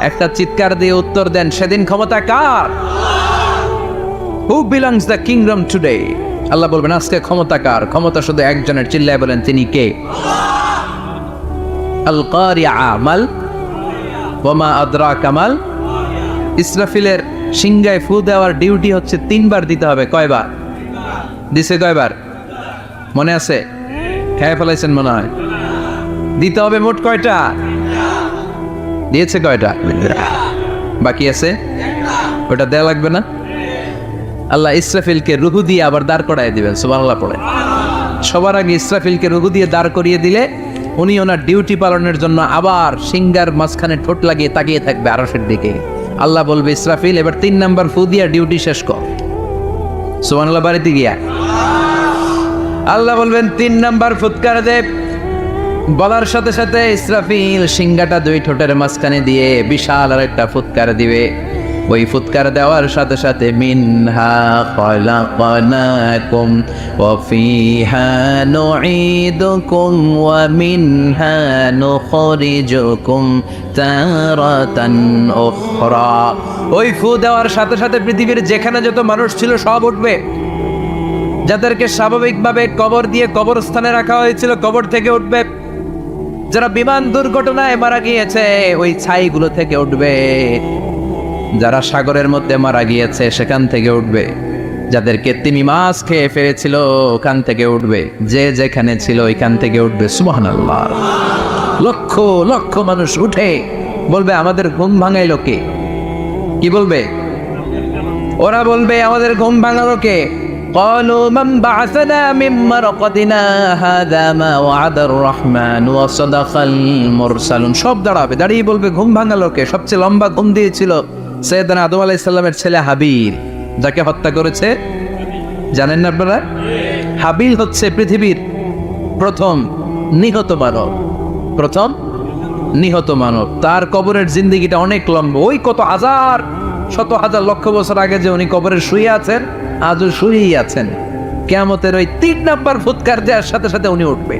একটা চিৎকার দিয়ে উত্তর দেন, সেদিন ক্ষমতা কার? Who belongs the kingdom today? আল্লাহ বলবেন আজকে ক্ষমতা কার? ক্ষমতা শুধু একজনের, চিল্লায় বলেন তিনি কে? আল কারিআ মাল ওয়া মা আদরাকা মাল। ইসরাফিলের সিংহায় ফু দেওয়ার ডিউটি হচ্ছে 3 বার দিতে হবে। কয়বার দিছে? কয়বার মনে আছে? খেয়ে ফেলাইছেন মনে হয়। দিতে হবে মোট কয়টা? দিয়েছে কয়টা? বাকি আছে, ওটা দেওয়া লাগবে না? আল্লাহ ইসরাফিলকে রুহু দিয়ে আবার দাঁড় করায় দিবেন। সুবহানাল্লাহ পড়ে। সবার আগে ইসরাফিলকে রুহু দিয়ে দাঁড় করিয়ে দিলে উনি ওনার ডিউটি পালনের জন্য আবার সিংহার মাঝখানে ঠোঁট লাগিয়ে তাকিয়ে থাকবে আরশের দিকে। আল্লাহ বলবে ইসরাফিল এবার 3 নাম্বার ফু দিয়া ডিউটি শেষ কর। সুবহানাল্লাহ বাড়িতে গিয়া আল্লাহ বলবেন 3 নাম্বার ফুৎকার দে। বলার সাথে সাথে ইসরাফিল সিংহাটা 2 ঠোঁটের মাঝখানে দিয়ে বিশাল আর একটা ফুৎকার দিবে। ওই ফুৎকার দেওয়ার সাথে সাথে মিনহা খলাকনাকুম ওয়া ফিহা নুঈদুকুম ওয়া মিনহা নুখরিজুকুম তারাতান উখরা। ওই ফু দেওয়ার সাথে সাথে পৃথিবীর যেখানে যত মানুষ ছিল সব উঠবে। যাদেরকে স্বাভাবিকভাবে কবর দিয়ে কবরস্থানে রাখা হয়েছিল কবর থেকে উঠবে। যারা বিমান দুর্ঘটনায় মারা গিয়েছে ওই ছাইগুলো থেকে উঠবে। যারা সাগরের মধ্যে মারা গিয়েছে সেখান থেকে উঠবে। যাদেরকে তিমি মাছ খেয়ে ফেলেছিল ওখান থেকে উঠবে। যে যেখানে ছিল ওইখান থেকে উঠবে। সুবহানাল্লাহ। লক্ষ লক্ষ মানুষ উঠে বলবে আমাদের ঘুম ভাঙাইলো কে? কি বলবে? ওরা বলবে আমাদের ঘুম ভাঙালো কে? قالوا من بعثنا من مرقدنا هذا ما وعد الرحمن وصدق المرسلون। সব দাঁড়াবে, দাঁড়িয়ে বলবে ঘুম ভাঙালো কে? সবচেয়ে লম্বা ঘুম দিয়েছিল সৈয়দনা আদম আলাইহিস সালামের ছেলে হাবিল, যাকে হত্যা করেছে। জানেন না আপনারা? হাবিল হচ্ছে পৃথিবীর প্রথম নিহত মানব। প্রথম নিহত মানব। তার কবরের জিন্দেগিটা অনেক লম্বা। ওই কত হাজার শত হাজার লক্ষ বছর আগে যে উনি কবরে শুয়ে আছেন, আজও শুয়েই আছেন। কিয়ামতের ওই 3 নাম্বার ফুৎকার দেওয়ার সাথে সাথে উনি উঠবে।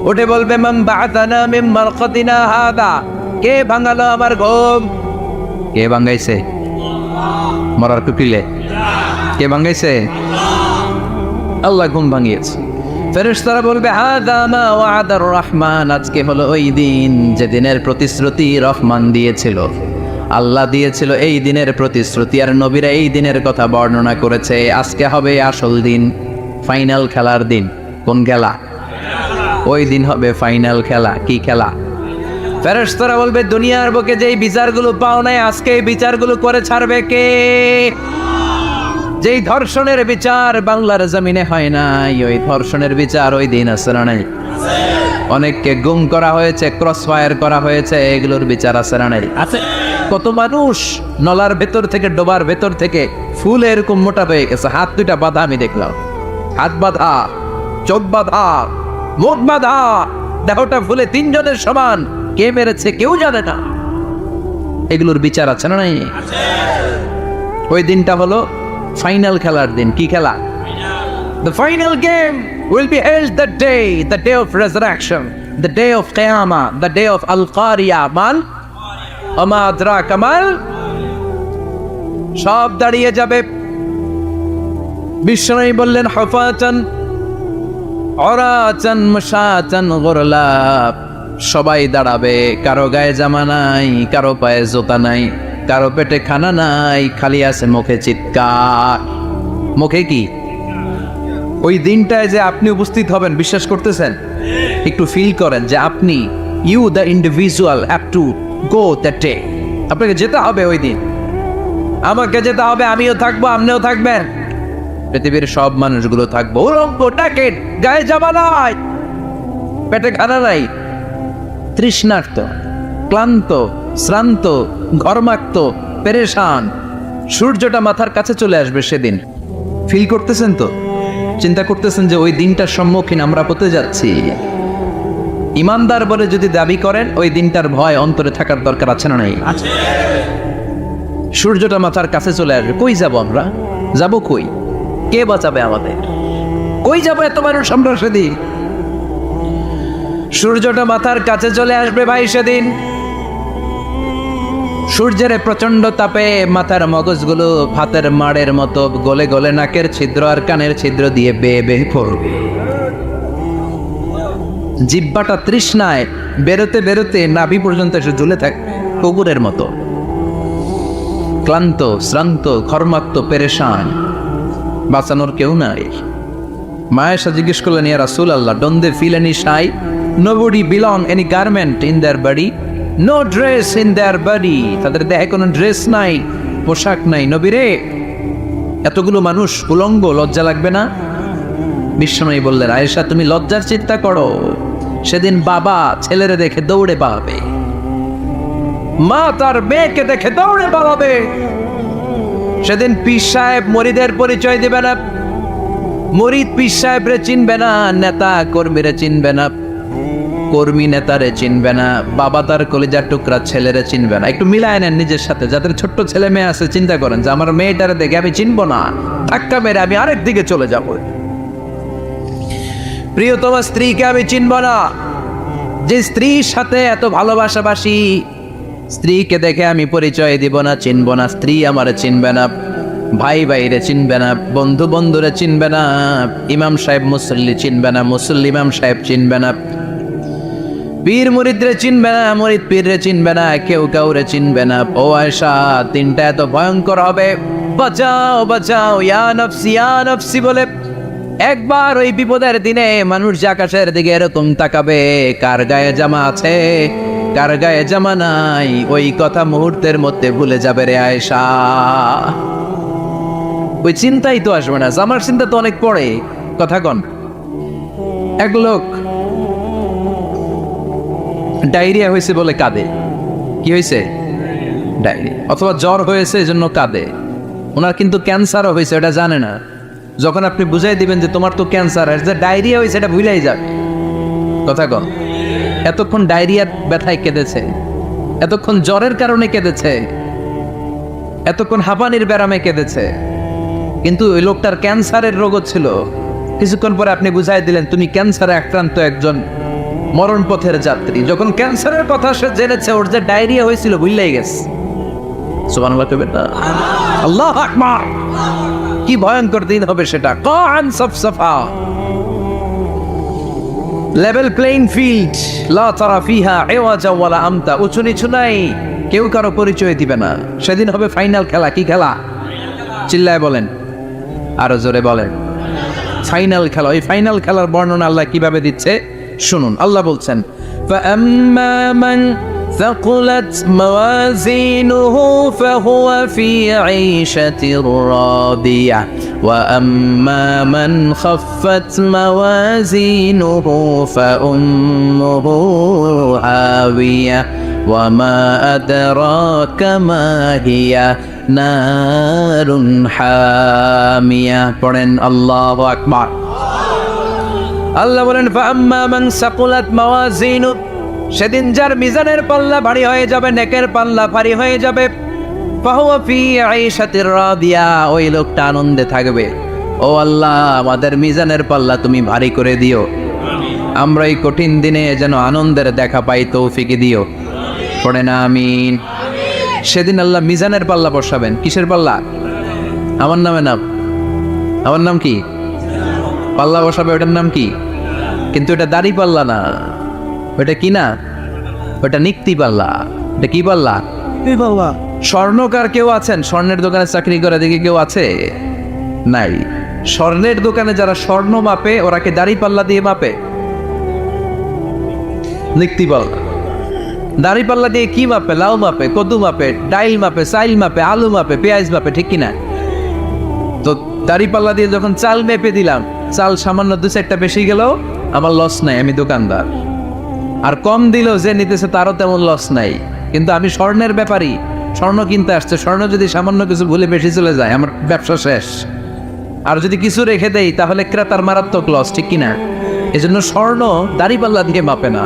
উঠে বলবে মান বা'আতানা মিন মারকাদিনা হাদা। কে ভাঙালো আমার ঘুম? কে ভাঙাইছে? মরার কুকিলে কে ভাঙাইছে? আল্লাহ ঘুম ভাঙিয়েছে। ফেরেশতারা বলবে হাদা মা ওয়াদার রহমান। আজকে হলো ওই দিন যেদিনের প্রতিশ্রুতি রহমান দিয়েছিল, আল্লাহ দিয়েছিল। এই দিনের প্রতিশ্রুতি আর নবীরা এই দিনের কথা বর্ণনা করেছে। আজকে হবে আসল দিন, ফাইনাল খেলার দিন। কোন খেলা? ওই দিন হবে ফাইনাল খেলা। কি খেলা? ফেরেশতারা বলবে দুনিয়ার বুকে যেই বিচারগুলো পাও নাই আজকে এই বিচারগুলো করে ছাড়বে কে? যেই ধর্ষণের বিচার বাংলার জমিনে হয় নাই, ওই ধর্ষণের বিচার ওই দিন আছে না নাই? অনেককে গুম করা হয়েছে, ক্রস ফায়ার করা হয়েছে, এগুলোর বিচার আছে না নাই? আছে। কত মানুষ নলার ভেতর থেকে, ডোবার ভেতর থেকে ফুল এরকম মোটা হয়ে গেছে, হাত দুইটা বাঁধা, আমি দেখলাম হাত বাঁধা, চোখ বাঁধা, মুখ বাঁধা, দেহটা ফুলে তিনজনের সমান, কে মেরেছে কেউ জানে না। এগুলোর বিচার আছে না নাই? ওই দিনটা হলো ফাইনাল খেলার দিন। কি খেলা? The final game will be held the day of resurrection, the day of Qiyamah, the day of Al-Qari'ah. Man, Ama adraka mal, সব দাঁড়িয়ে যাবে। বিশ্বনবী বললেন হুফাতান উরাতান মুশাতান গুরলা, সবাই দাঁড়াবে, কারো গায়ে জামা নাই, কারো পায়ে জুতা নাই, কারো পেটে খানা নাই, খালি আছে মুখে চিৎকার। মুখে কি? ওই দিনটায় যে আপনি উপস্থিত হবেন, বিশ্বাস করতেছেন? একটু ফিল করেন যে আপনি, you the individual have to go that day. আপনাকে যেতে হবে ওই দিন, আমাকে যেতে হবে, আমিও থাকবো, আপনিও থাকবেন, পৃথিবীর সব মানুষগুলো থাকবো। উলঙ্গ, নাকেট, গায়ে জামা নাই, পেটে খানা নাই, তৃষ্ণার্ত, ক্লান্ত, শ্রান্ত, ঘর্মাক্ত, পেরেশান। সূর্যটা মাথার কাছে চলে আসবে সেদিন। ফিল করতেছেন তো? চিন্তা করতেছেন যে ওই দিনটার সম্মুখীন আমরা হতে যাচ্ছি? ইমানদার বলে যদি দাবি করেন, ওই দিনটার ভয় অন্তরে থাকার দরকার আছে না নাই? সূর্যটা মাথার কাছে চলে আসবে, কই যাব আমরা? যাব কই? কে বাঁচাবে আমাদের? কই যাব এত মানুষ আমরা সেদিন? সূর্যটা মাথার কাছে চলে আসবে ভাই সেদিন। সূর্যের প্রচন্ড তাপে মাথার মগজগুলো ভাতের মাড়ের মতো গলে গলে নাকের ছিদ্র আর কানের ছিদ্র দিয়ে বেয়ে বেয়ে পড়বে। জিহ্বাটা তৃষ্ণায় বেরোতে বেরোতে নাভি পর্যন্ত এসে ঝুলে থাকবে কুকুরের মতো। ক্লান্ত, শ্রান্ত, ঘর্মাক্ত, পেরেশান, বাঁচানোর কেউ নাই। মায়েশা জিজ্ঞেস করলেন, ইয়া রাসূলুল্লাহ, don't they feel any shy? Nobody belong any garment in their body, no dress in their body. তাদের দেহে কোনো ড্রেস নাই, পোশাক নাই। নবী রে, এতগুলো মানুষ উলঙ্গ, লজ্জা লাগবে না? বিশ্বনবী বললেন, আয়েশা তুমি লজ্জার চিন্তা করো, সেদিন বাবা ছেলেরে দেখে দৌড়ে পালাবে, মা তার মেয়েকে দেখে দৌড়ে পালাবে। সেদিন পীর সাহেব মরিদের পরিচয় দিবে না, মরিদ পীর সাহেবরে চিনবে না, নেতা কর্মীরে চিনবে না, কর্মী নেতারে চিনবে না, বাবা তার কলিজার টুকরা ছেলেরে চিনবে না। একটু মিলায় নেন নিজের সাথে। যাদের ছোট্ট ছেলে মেয়ে আছে, চিন্তা করেন যে আমার মেয়েটারে দেখে আমি চিনবো না, ধাক্কা মেরে আমি আরেক দিকে চলে যাব। প্রিয়তমা স্ত্রীকে আমি চিনবো না, যে স্ত্রীর সাথে এত ভালোবাসাবাসি, স্ত্রীকে দেখে আমি পরিচয় দিব না, চিনবো না। স্ত্রী আমারে চিনবে না, ভাই ভাইরে চিনবে না, বন্ধু বন্ধুরে চিনবে না, ইমাম সাহেব মুসল্লি চিনবে না, মুসল্লি ইমাম সাহেব চিনবে না, পীর মুরিদরে চিনবে না, মুরিদ পীররে চিনবে না, কেউ কাউরে চিনবে না। ও আয়েশা, দিনটা এত ভয়ঙ্কর হবে, বাঁচাও বাঁচাও, ইয়া নফসি ইয়া নফসি বলে একবার ওই বিপদের দিনে মানুষ যে আকাশের দিকে এরকম তাকাবে, কার গায়ে জামা আছে, কার গায়ে জামা নাই, ওই কথা মুহূর্তের মধ্যে ভুলে যাবে রে আয়েশা। ওই চিন্তাই তো আসবে না, জামার চিন্তা তো অনেক পরে। কথা কন। এক লোক ডায়রিয়া হয়েছে বলে কাঁদে। কি হয়েছে? ডায়রিয়া। অথবা জ্বর হয়েছে এজন্য কাঁদে। ওনার কিন্তু ক্যান্সারও হয়েছে, এটা জানে না। যখন আপনি বুঝাই দিবেন যে তোমার তো ক্যান্সার, যে ডায়রিয়া হয়েছে, এটা ভুলেই যাবে। কথা কন। এতক্ষণ ডায়রিয়ার ব্যথায় কেঁদেছে, এতক্ষণ জ্বরের কারণে কেঁদেছে, এতক্ষণ হাঁপানির ব্যারামে কেঁদেছে, কিন্তু ওই লোকটার ক্যান্সারের রোগও ছিল। কিছুক্ষণ পরে আপনি বুঝাই দিলেন তুমি ক্যান্সারে আক্রান্ত একজন মরণ পথের যাত্রী। যখন ক্যান্সারের কথা সে জেনেছে, ওর যে ডায়রিয়া হয়েছিল ভুলেই গেছে। সুবহানাল্লাহ কইবেন না? আল্লাহু আকবার। কি ভয়ঙ্কর দিন হবে সেটা। কান সাফসাফা, লেভেল প্লেইং ফিল্ড, লা তারা ফিহা ইওয়াজা ওয়ালা আমতা। উঁচু নিচু নাই, কেউ কারো পরিচয় দিবে না। সেদিন হবে ফাইনাল খেলা। কি খেলা? চিল্লায় বলেন, আরো জোরে বলেন। ফাইনাল খেলা। ওই ফাইনাল খেলার বর্ণনা আল্লাহ কিভাবে দিচ্ছে শুনুন। আল্লাহ বলছেন, فَأَمَّا مَنْ ثقلت موازينه فهو في عيشة راضية وأما من خفت موازينه فأمه هاوية وما أدراك ما هي نار حامية পড়েন আল্লাহু আকবার আল্লাহ বলেন فأما من ثقلت موازينه সেদিন যার মিজানের পাল্লা ভারী হয়ে যাবে নেকের পাল্লা ভারী হয়ে যাবে ফাহুয়া ফি আইশাতির রাদিয়া ওই লোকটা আনন্দে থাকবে ও আল্লাহ আমাদের মিজানের পাল্লা তুমি ভারী করে দিও আমরা এই কঠিন দিনে যেন আনন্দের দেখা পাই তৌফিক দিও পড়ে না আমিন সেদিন আল্লাহ মিজানের পাল্লা বসাবেন কিসের পাল্লা আমার নাম কি পাল্লা বসাবে ওটার নাম কি কিন্তু এটা দাড়ি পাল্লা না ওটা কি না ওটা নিক্তি পাল্লা এটা কি পাল্লা স্বর্ণকার কেউ আছেন স্বর্ণের দোকানে চাকরি করে দেখি কেউ আছে নাই স্বর্ণের দোকানে যারা স্বর্ণ মাপে ওরা কি দাড়ি পাল্লা দিয়ে মাপে নিক্তি পাল্লা দাড়ি পাল্লা দিয়ে কি মাপে লাউ মাপে কদু মাপে ডাইল মাপে চাইল মাপে আলু মাপে পেঁয়াজ মাপে ঠিক কিনা তো দাড়ি পাল্লা দিয়ে যখন চাল মেপে দিলাম চাল সামান্য 2-4টা বেশি গেল আমার লস নাই আমি দোকানদার আর কম দিলেও যে নিতেছে তারও তেমন লস নাই কিন্তু আমি স্বর্ণের ব্যাপারী স্বর্ণ কিনতে আসছে স্বর্ণ যদি সামান্য কিছু ভুলে বেশি চলে যায় আমার ব্যবসা শেষ আর যদি কিছু রেখে দেই তাহলে ক্রেতার মারাত্মক লস ঠিক কিনা এজন্য স্বর্ণ দাড়ি পাল্লা দিয়ে মাপে না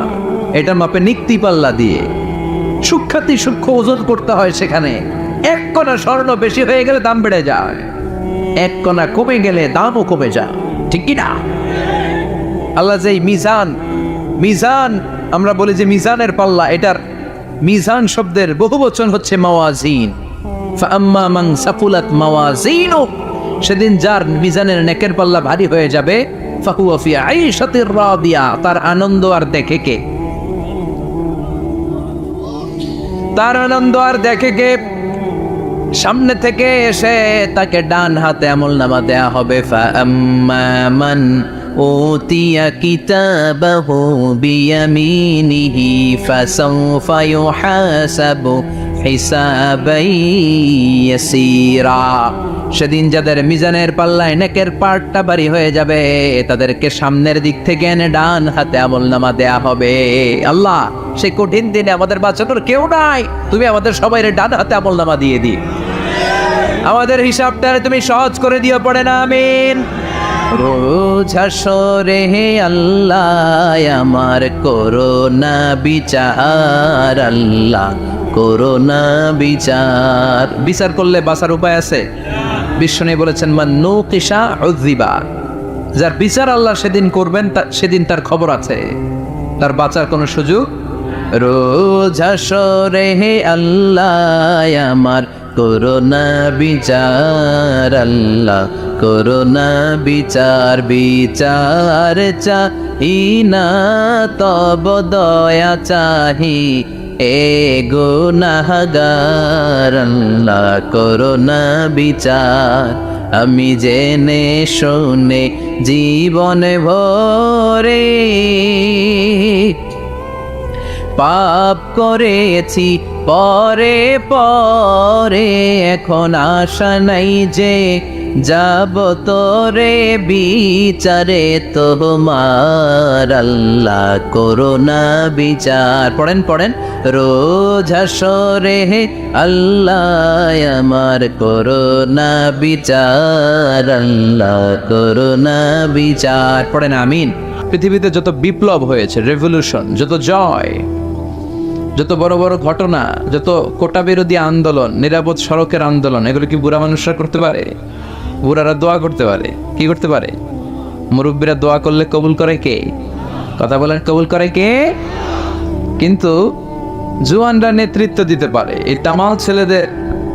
এটা মাপে নিক্তি পাল্লা দিয়ে সূক্ষ্ম ওজন করতে হয় সেখানে এক কণা স্বর্ণ বেশি হয়ে গেলে দাম বেড়ে যায় এক কণা কমে গেলে দামও কমে যায় ঠিক কিনা আল্লাহ যে মিজান আমরা বলি যে মিজানের পাল্লা এটার মিজান শব্দের বহুবচন হচ্ছে মাওয়াজিন ফাআম্মা মান সাকুলাত মাওয়াজিনু সেদিন যার মিজানের নেকের পাল্লা ভারী হয়ে যাবে ফাহুয়া ফি আইশাতির রাদিয়া তার আনন্দ আর দেখে কে সামনে থেকে এসে তাকে ডান হাতে আমলনামা দেয়া হবে ফাআম্মা মান উতিয়া কিতাবাহু বিয়ামিনিহি ফাসাউফা ইউহাসাবু হিসাবান ইয়াসীরা সেদিন যাদের মিজানের পাল্লায় নেকের পার্টটা ভারী হয়ে যাবে তাদেরকে সামনের দিক থেকে এনে ডান হাতে আমলনামা দেয়া হবে আল্লাহ সেই কঠিন দিনে আমাদের বাঁচানোর কেউ নাই তুমি আমাদের সবাইরে ডান হাতে আমলনামা দিয়ে দিও আমাদের হিসাবটা তুমি সহজ করে দিও পড়ে না আমিন রোজ হাসরে হে আল্লাহ আমার করোনা বিচার আল্লাহ করোনা বিচার করলে বাঁচার উপায় আছে বিশ্বনবী বলেছেন মান নুকিশা উযিবা যার বিচার আল্লাহ সেদিন করবেন সেদিন তার খবর আছে তার বাঁচার কোনো সুযোগ রোজ হাসরে হে আল্লাহ আমার করোনা বিচার আল্লাহ করোনা বিচার চাহি না তব দয়া চাহি এ গুনাহগার আল্লাহ করোনা বিচার আমি জেনে শুনে জীবন ভরে পাপ করেছি পরে এখন আশা নাই যে যাব তোরে বিচারে তোমার আল্লাহ করোনা বিচার পড়েন রোজ হাসরে আল্লাহ আমার করোনা বিচার আল্লাহ করোনা বিচার পড়েন আমিন পৃথিবীতে যত বিপ্লব হয়েছে রেভলিউশন যত জয় যত বড় বড় ঘটনা যত কোটা বিরোধী আন্দোলন নিরাপদ সড়কের আন্দোলন এগুলো কি বুড়া মানুষরা করতে পারে বুড়ারা দোয়া করতে পারে কি করতে পারে মুরব্বীরা দোয়া করলে কবুল করে কে কথা বলেন কবুল করে কে কিন্তু জওয়ানরা নেতৃত্ব দিতে পারে এই তামাল ছেলেদের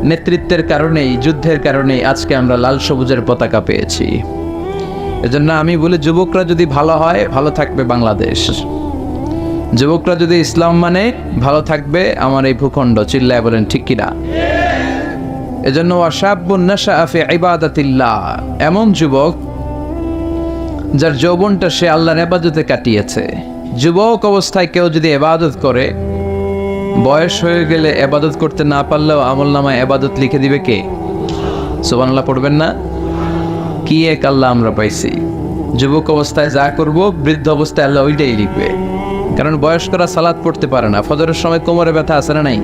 নেতৃত্বের কারণেই যুদ্ধের কারণেই আজকে আমরা লাল সবুজের পতাকা পেয়েছি এজন্য আমি বলি যুবকরা যদি ভালো হয় ভালো থাকবে বাংলাদেশ যুবকরা যদি ইসলাম মানে ভালো থাকবে আমার এই ভূখণ্ড চিল্লায় বলেন ঠিক কিনা এজন্য ওয়াশাবুন নাশাআ ফি ইবাদাতিল্লাহ এমন যুবক যার যৌবনটা সে আল্লাহর ইবাদতে কাটিয়েছে যুবক অবস্থায় কেউ যদি ইবাদত করে বয়স হয়ে গেলে এবাদত করতে না পারলেও আমল নামায় এবাদত লিখে দিবে কে? সুবহানাল্লাহ পড়বেন না? কি এক আল্লাহ আমরা পাইছি! যুবক অবস্থায় যা করব, বৃদ্ধ অবস্থায় আল্লাহ ওইটাই লিখবে। কারণ বয়স্করা সালাত পড়তে পারে না, ফজরের সময় কোমরে ব্যথা আছে না নাই,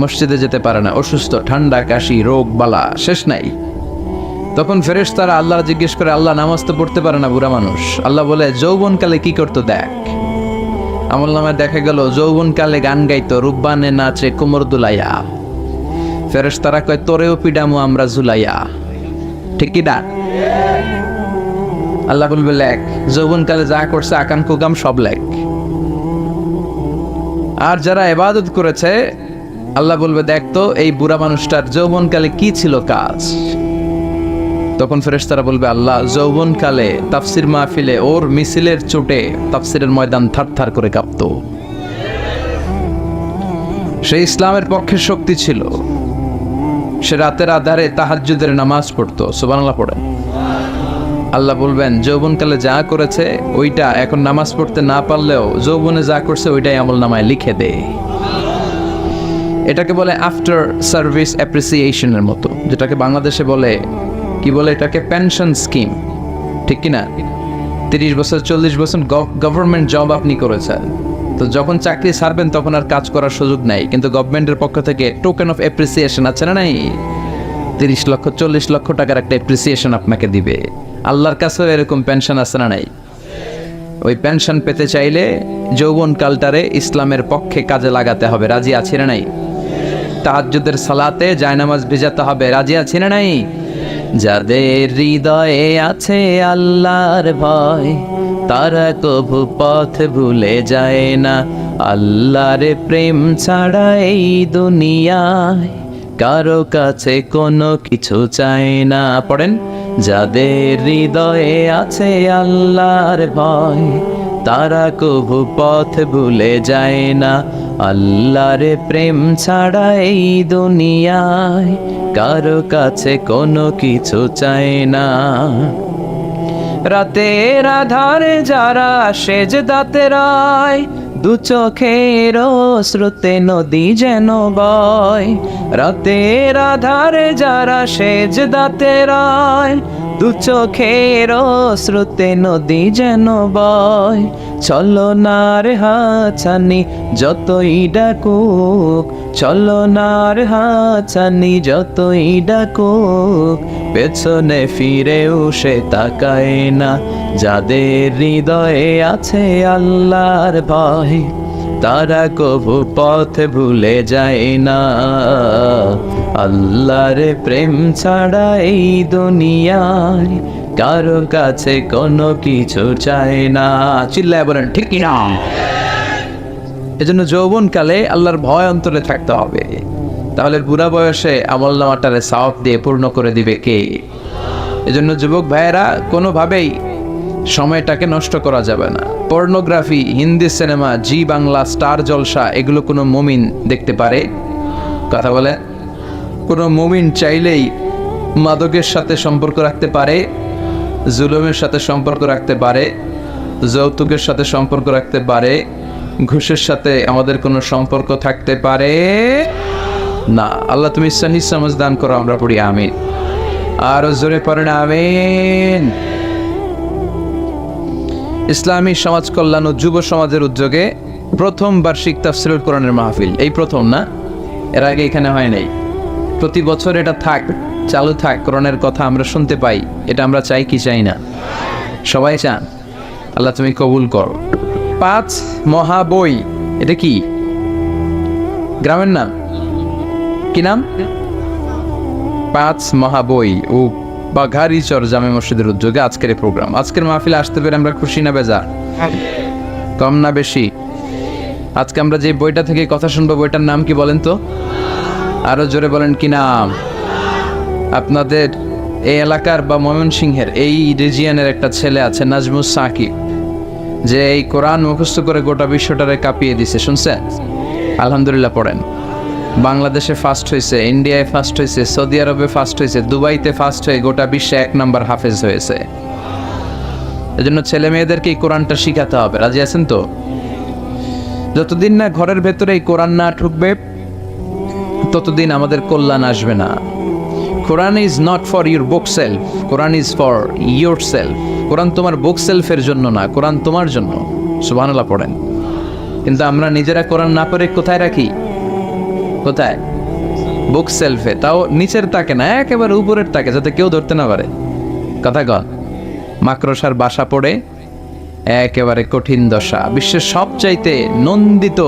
মসজিদে যেতে পারে না, অসুস্থ, ঠান্ডা, কাশি, রোগ বালা শেষ নাই। তখন ফেরেশতারা আল্লাহ জিজ্ঞেস করে, আল্লাহ নামাজ তো পড়তে পারে না বুড়া মানুষ। আল্লাহ বলে, যৌবনকালে কি করতো দেখ। আমল নামায় দেখা গেল যৌবনকালে গান গাইতো, রূপবানে নাচে কোমর দুলাইয়া। ফেরেশতারা কয়, তোরেও পিডামু আমরা ঝুলাইয়া। ঠিক কি না? আল্লাহ বলবে, লেখ। যৌবনকালে যা করছে আকাম কুকাম সব লেখ। আর যারা ইবাদত করেছে, আল্লাহ বলবে, দেখ তো এই বুড়া মানুষটার যৌবনকালে কি ছিল কাজ। তখন ফেরেশতারা বলবে, আল্লাহ যৌবনকালে তাফসির মাহফিলে ওর মিছিলের চোটে তাফসিরের ময়দান থারথার করে কাঁপতো। সে ইসলামের পক্ষে শক্তি ছিল। সে রাতের আধারে তাহাজ্জুদের নামাজ পড়তো। সুবহানাল্লাহ পড়েন। আল্লাহ বলবেন, যৌবনকালে যা করেছে ওইটা এখন নামাজ পড়তে না পারলেও যৌবনে যা করছে ওইটাই আমল নামায় লিখে দে। এটাকে বলে আফটার সার্ভিস অ্যাপ্রিসিয়েশনের মতো, যেটাকে বাংলাদেশে বলে কি বলে, এটাকে পেনশন স্কিম। ঠিক কিনা? 30 বছর 40 বছর গভর্নমেন্ট জব আপনি করেছেন, তো যখন চাকরি ছাড়বেন তখন আর কাজ করার সুযোগ নাই, কিন্তু গভর্নমেন্টের পক্ষ থেকে টোকেন অফ অ্যাপ্রিসিয়েশন আছে না নাই? 30 লক্ষ 40 লক্ষ টাকার একটা অ্যাপ্রিসিয়েশন আপনাকে দিবে। আল্লাহর কাছেও এরকম পেনশন আছে না নাই? ওই পেনশন পেতে চাইলে যৌবনকালটারে ইসলামের পক্ষে কাজে লাগাতে হবে। রাজি আছি না নাই? তাহাজ্জুদের সালাতে জায়নামাজ ভেজাতে হবে। রাজি আছি না নাই? যাদের হৃদয়ে আছে আল্লাহর ভয়, তারা কভু পথ ভুলে যায় না। আল্লাহর প্রেম ছাড়া এই দুনিয়ায় কারো কাছে কোনো কিছু চায় না। পড়েন, যাদের হৃদয়ে আছে আল্লাহর ভয়, তারা কভু পথ ভুলে যায় না। আল্লাহর প্রেম ছাড়া এই দুনিয়ায় কারো কাছে কোনো কিছু চায় না। রাতের আধারে যারা সেজদাতে রয়, দু চোখের শ্রুতে নদী যেন বয়। রাতের আধারে যারা সেজদাতে রয়, দু চোখের শ্রুতে নদী যেন বয়। ছলনার হাতছানি যতই ডাকুক, ছলনার হাতছানি যতই ডাকুক, পেছনে ফিরেও সে তাকায় না। যাদের হৃদয়ে আছে আল্লাহর ভয়, তারা কভু পথ ভুলে যায় না। আল্লাহর প্রেম ছাড়া এই দুনিয়ায় কারো কাছে কোনো কিছু চায় না। চিল্লায় বলেন ঠিক কি না? এজন্য যৌবনকালে আল্লাহর ভয় অন্তরে থাকতে হবে। তাহলে বুড়া বয়সে আমলনামাটারে সওয়াব দিয়ে পূর্ণ করে দিবে কে? এজন্য যুবক ভাইয়েরা, কোনোভাবেই সময়টাকে নষ্ট করা যাবে না। পর্নোগ্রাফি, হিন্দি সিনেমা, জি বাংলা, স্টার জলসা, এগুলো কোনো মুমিন দেখতে পারে? কথা বলে, কোনো মুমিন চাইলেই মাদকের সাথে সম্পর্ক রাখতে পারে, জুলুমের সাথে সম্পর্ক রাখতে পারে, যৌতুকের সাথে সম্পর্ক রাখতে পারে, ঘুষের সাথে আমাদের কোনো সম্পর্ক থাকতে পারে না। আল্লাহ তুমি সহি সমঝ দান করো। আমরা পড়ি আমিন। আর জোরে পড়েন আমিন। ইসলামী সমাজ কল্যাণ ও যুব সমাজের উদ্যোগে প্রথম বার্ষিক তাফসীরুল কোরআনের মাহফিল, এই প্রথম না, এর আগে এখানে হয় নাই। প্রতি বছর এটা থাক, চালু থাক, কোরআনের কথা আমরা শুনতে পাই। এটা আমরা চাই কি চাই না? সবাই চান। আল্লাহ তুমি কবুল করো। 5 মহাবই, এটা কি গ্রামের নাম? কি নাম? 5 মহাবই ও বাঘারিচর জামে মসজিদের উদ্যোগে আজকের এই প্রোগ্রাম। আজকের মাহফিলে আসতে পেরে আমরা খুশি না বেজার? কম না বেশি? আজকে আমরা যে বইটা থেকে কথা শুনবো, বইটার নাম কি বলেন তো? আরো জোরে বলেন, কি নাম? আপনাদের এই এলাকার বা ময়মনসিংহের এই রিজিয়নের একটা ছেলে আছে, নাজমুস সাকিব, যে এই কোরআন মুখস্থ করে গোটা বিশ্বটারে কাঁপিয়ে দিছে। শুনছেন? আলহামদুলিল্লাহ পড়েন। বাংলাদেশে ফার্স্ট হয়েছে, ইন্ডিয়ায় ফার্স্ট হয়েছে, সৌদি আরবে ফার্স্ট হয়েছে, দুবাইতে ফার্স্ট হয়ে গোটা বিশ্বে 1 নম্বর হাফেজ হয়েছে। এজন্য ছেলে মেয়েদেরকে এই কোরআনটা শিখাতে হবে। রাজি আছেন তো? যতদিন না ঘরের ভেতরে এই কোরআন না ঢুকবে ততদিন আমাদের কল্যাণ আসবে না। Quran is not for your bookshelf, Quran is for yourself. Quran তোমার বুক সেলফের জন্য না, কোরআন তোমার জন্য। সুবহানাল্লাহ পড়েন। কিন্তু আমরা নিজেরা কোরআন না পড়ে কোথায় রাখি? কোথায়? বুক সেলফে, তাও নিচের তাকে না, একেবারে উপরের তাকে, যাতে কেউ ধরতে না পারে। কথা কন। মাকড়সার বাসা পড়ে একেবারে কঠিন দশা। বিশ্বের সবচাইতে নন্দিত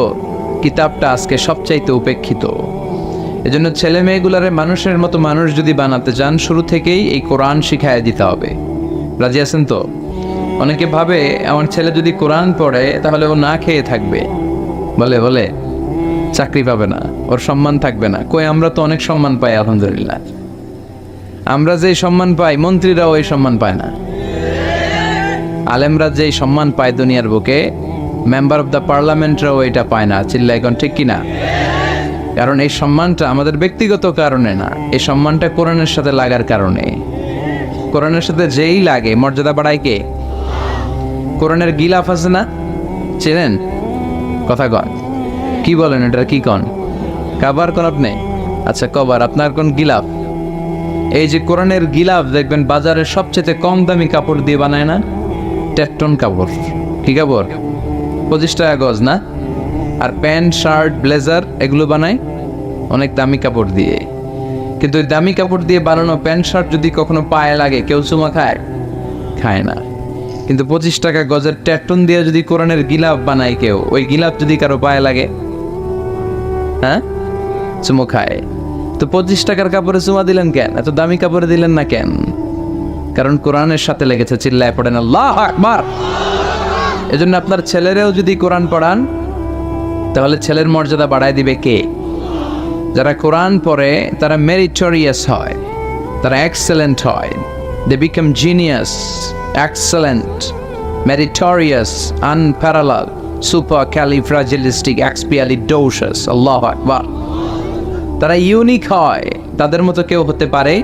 কিতাবটা আজকে সবচাইতে উপেক্ষিত। এজন্য ছেলে মেয়েগুলারে মানুষের মতো মানুষ যদি বানাতে চান, শুরু থেকেই এই কোরআন শিখায় দিতে হবে। রাজি আছেন তো? অনেকে ভাবে আমার ছেলে যদি কোরআন পড়ে তাহলে ও না খেয়ে থাকবে, বলে বলে চাকরি পাবে না, ওর সম্মান থাকবে না। কই, আমরা তো অনেক সম্মান পাই আলহামদুলিল্লাহ। আমরা যেই সম্মান পাই মন্ত্রীরাও এই সম্মান পায় না। আলেমরা যেই সম্মান পায় দুনিয়ার বুকে, মেম্বার অফ দ্য পার্লামেন্টরাও এটা পায় না। চিল্লা এখন ঠিক কিনা? কারণ এই সম্মানটা আমাদের ব্যক্তিগত কারণে না, এই সম্মানটা কোরআনের সাথে লাগার কারণে। কোরআনের সাথে যেই লাগে মর্যাদা বাড়ায় কে? কোরআনের গিলাফ আছে না, চেনেন? কথা কন, কি বলেন এটা? কি কন? কাবার কোন আপনি? আচ্ছা কবার, আপনার কোন গিলাফ? এই যে কোরআনের গিলাফ দেখবেন বাজারের সবচেয়ে কম দামি কাপড় দিয়ে বানায় না? টেকটন কাপড়। কি কাপড়? 25 টাকা গজ না? আর প্যান্ট শার্ট ব্লেজার এগুলো বানায় অনেক দামি কাপড় দিয়ে। কিন্তু ওই দামি কাপড় দিয়ে বানানো প্যান্ট শার্ট যদি কখনো পায়ে লাগে কেউ চুমা খায়? খায় না। কিন্তু 25 টাকা গজের টেকটন দিয়ে যদি কোরআনের গিলাফ বানায় কেউ, ওই গিলাফ যদি কারো পায়ে লাগে, হ্যাঁ, চুমো খায়। তো 25 টাকার কাপড়ে চুমা দিলেন কেন? এত দামি কাপড়ে দিলেন না কেন? কারণ কোরআনের সাথে লেগেছে। চিল্লায় পড়েন আল্লাহু আকবার। এজন্য আপনার ছেলেরেও যদি কোরআন পড়ান তাহলে ছেলের মর্যাদা বাড়ায় দিবে কে? যারা কোরআন পড়ে তারা মেরিটোরিয়াস হয়, তারা এক্সেলেন্ট হয়। They become genius, excellent, meritorious, unparalleled, supercalifragilisticexpialidocious. আল্লাহু আকবার। তারা ইউনিক হয়, তাদের মতো কেউ হতে পারে?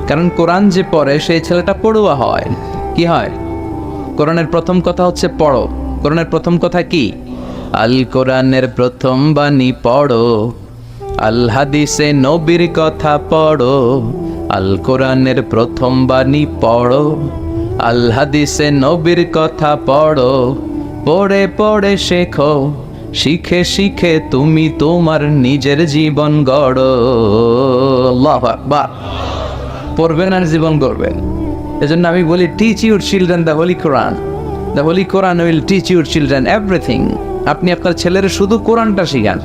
কারণ কোরআন যে পড়ে সেই ছেলেটা পড়ুয়া হয়। কি হয়? কোরআনের প্রথম কথা হচ্ছে পড়ো। কোরআনের প্রথম কথা কি? আল কোরআনের প্রথম বাণী পড়ো, আল হাদিসে নবীর কথা পড়ো। আল কোরআনের প্রথম বাণী পড়ো, আল হাদিসে নবীর কথা পড়ো। পড়ে পড়ে শেখো, শিখে শিখে তুমি তোমার নিজের জীবন গড়ো। আল্লাহু আকবার। পড়বেন আর জীবন গড়বেন। এজন্য আমি বলি, teach your children the Holi Quran. The Holi Quran will teach your children everything. আপনি আপনার ছেলের শুধু কোরআনটা শিখান,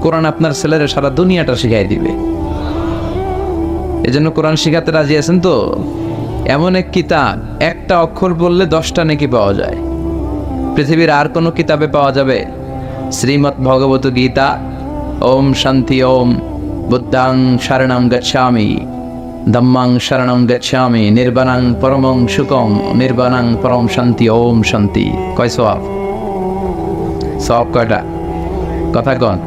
কোরআন আপনার ছেলের সারা দুনিয়াটা শিখাই দিবে। এজন্য কোরআন শিখাতে রাজি আছেন তো? এমন এক কিতাব, একটা অক্ষর বললে 10টা নেকি পাওয়া যায়। পৃথিবীর আর কোনো কিতাবে পাওয়া যাবে? শ্রীমৎ ভগবত গীতা, ওম শান্তি ওম, বুদ্ধাং শরণং গচ্ছামি, ধম্মাং শরণং গচ্ছামি, নির্বাণাং পরমং সুখং, নির্বাণাং পরম শান্তি, ওম শান্তি। কয় সওয়াব? সওয়াব কয়টা? কথা কন।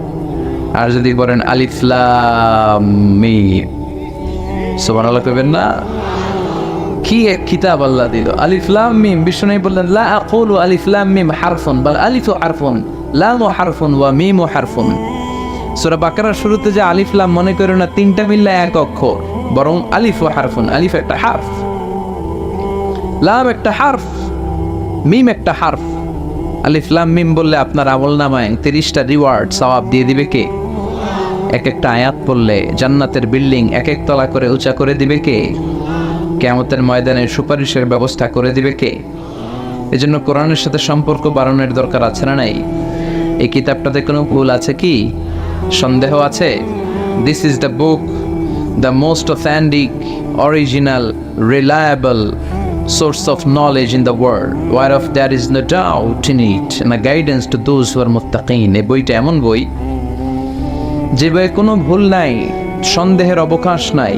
আর যদি বলেন আলিফ লাম মিম, সুবহানাল্লাহ কইবেন না? কি এক কিতাব আল্লাহ দিল, আলিফ লাম মিম। বিষ্ণু বললেন লা আকুলু আলিফ লাম মিম হারফুন, বাল আলিফু হারফুন, লামু হারফুন ওয়া মিমু হারফুন। সূরা বাকারার শুরুতে যে আলিফ লাম, মনে করো না 3টা মিললে এক অক্ষর, বরং আলিফ ও হারফুন। আলিফ একটা হারফ, লাম একটা হারফ, মিম একটা হারফ। আলিফ লাম মিম বললে আপনার আমলনামায় 30টা রিওয়ার্ড সওয়াব দিয়ে দিবে কে? এক একটা আয়াত পড়লে জান্নাতের বিল্ডিং এক এক তলা করে উঁচা করে দিবে কে? কিয়ামতের ময়দানে সুপারিশের ব্যবস্থা করে দিবে কে? এজন্য কোরআনের সাথে সম্পর্ক বাড়ানোর দরকার আছে না নাই? এই কিতাবটাতে কোনো ভুল আছে কি? সন্দেহ আছে? This is the book, the most authentic, original, reliable source of knowledge in the world, whereof there is no doubt in it, and a guidance to those who are muttaqin. এই বইটা এমন বই যে বইয়ে কোনো ভুল নাই, সন্দেহের অবকাশ নাই।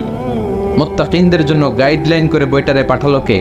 মুত্তাকিনদের জন্য গাইডলাইন করে বইটারে পাঠালো কে?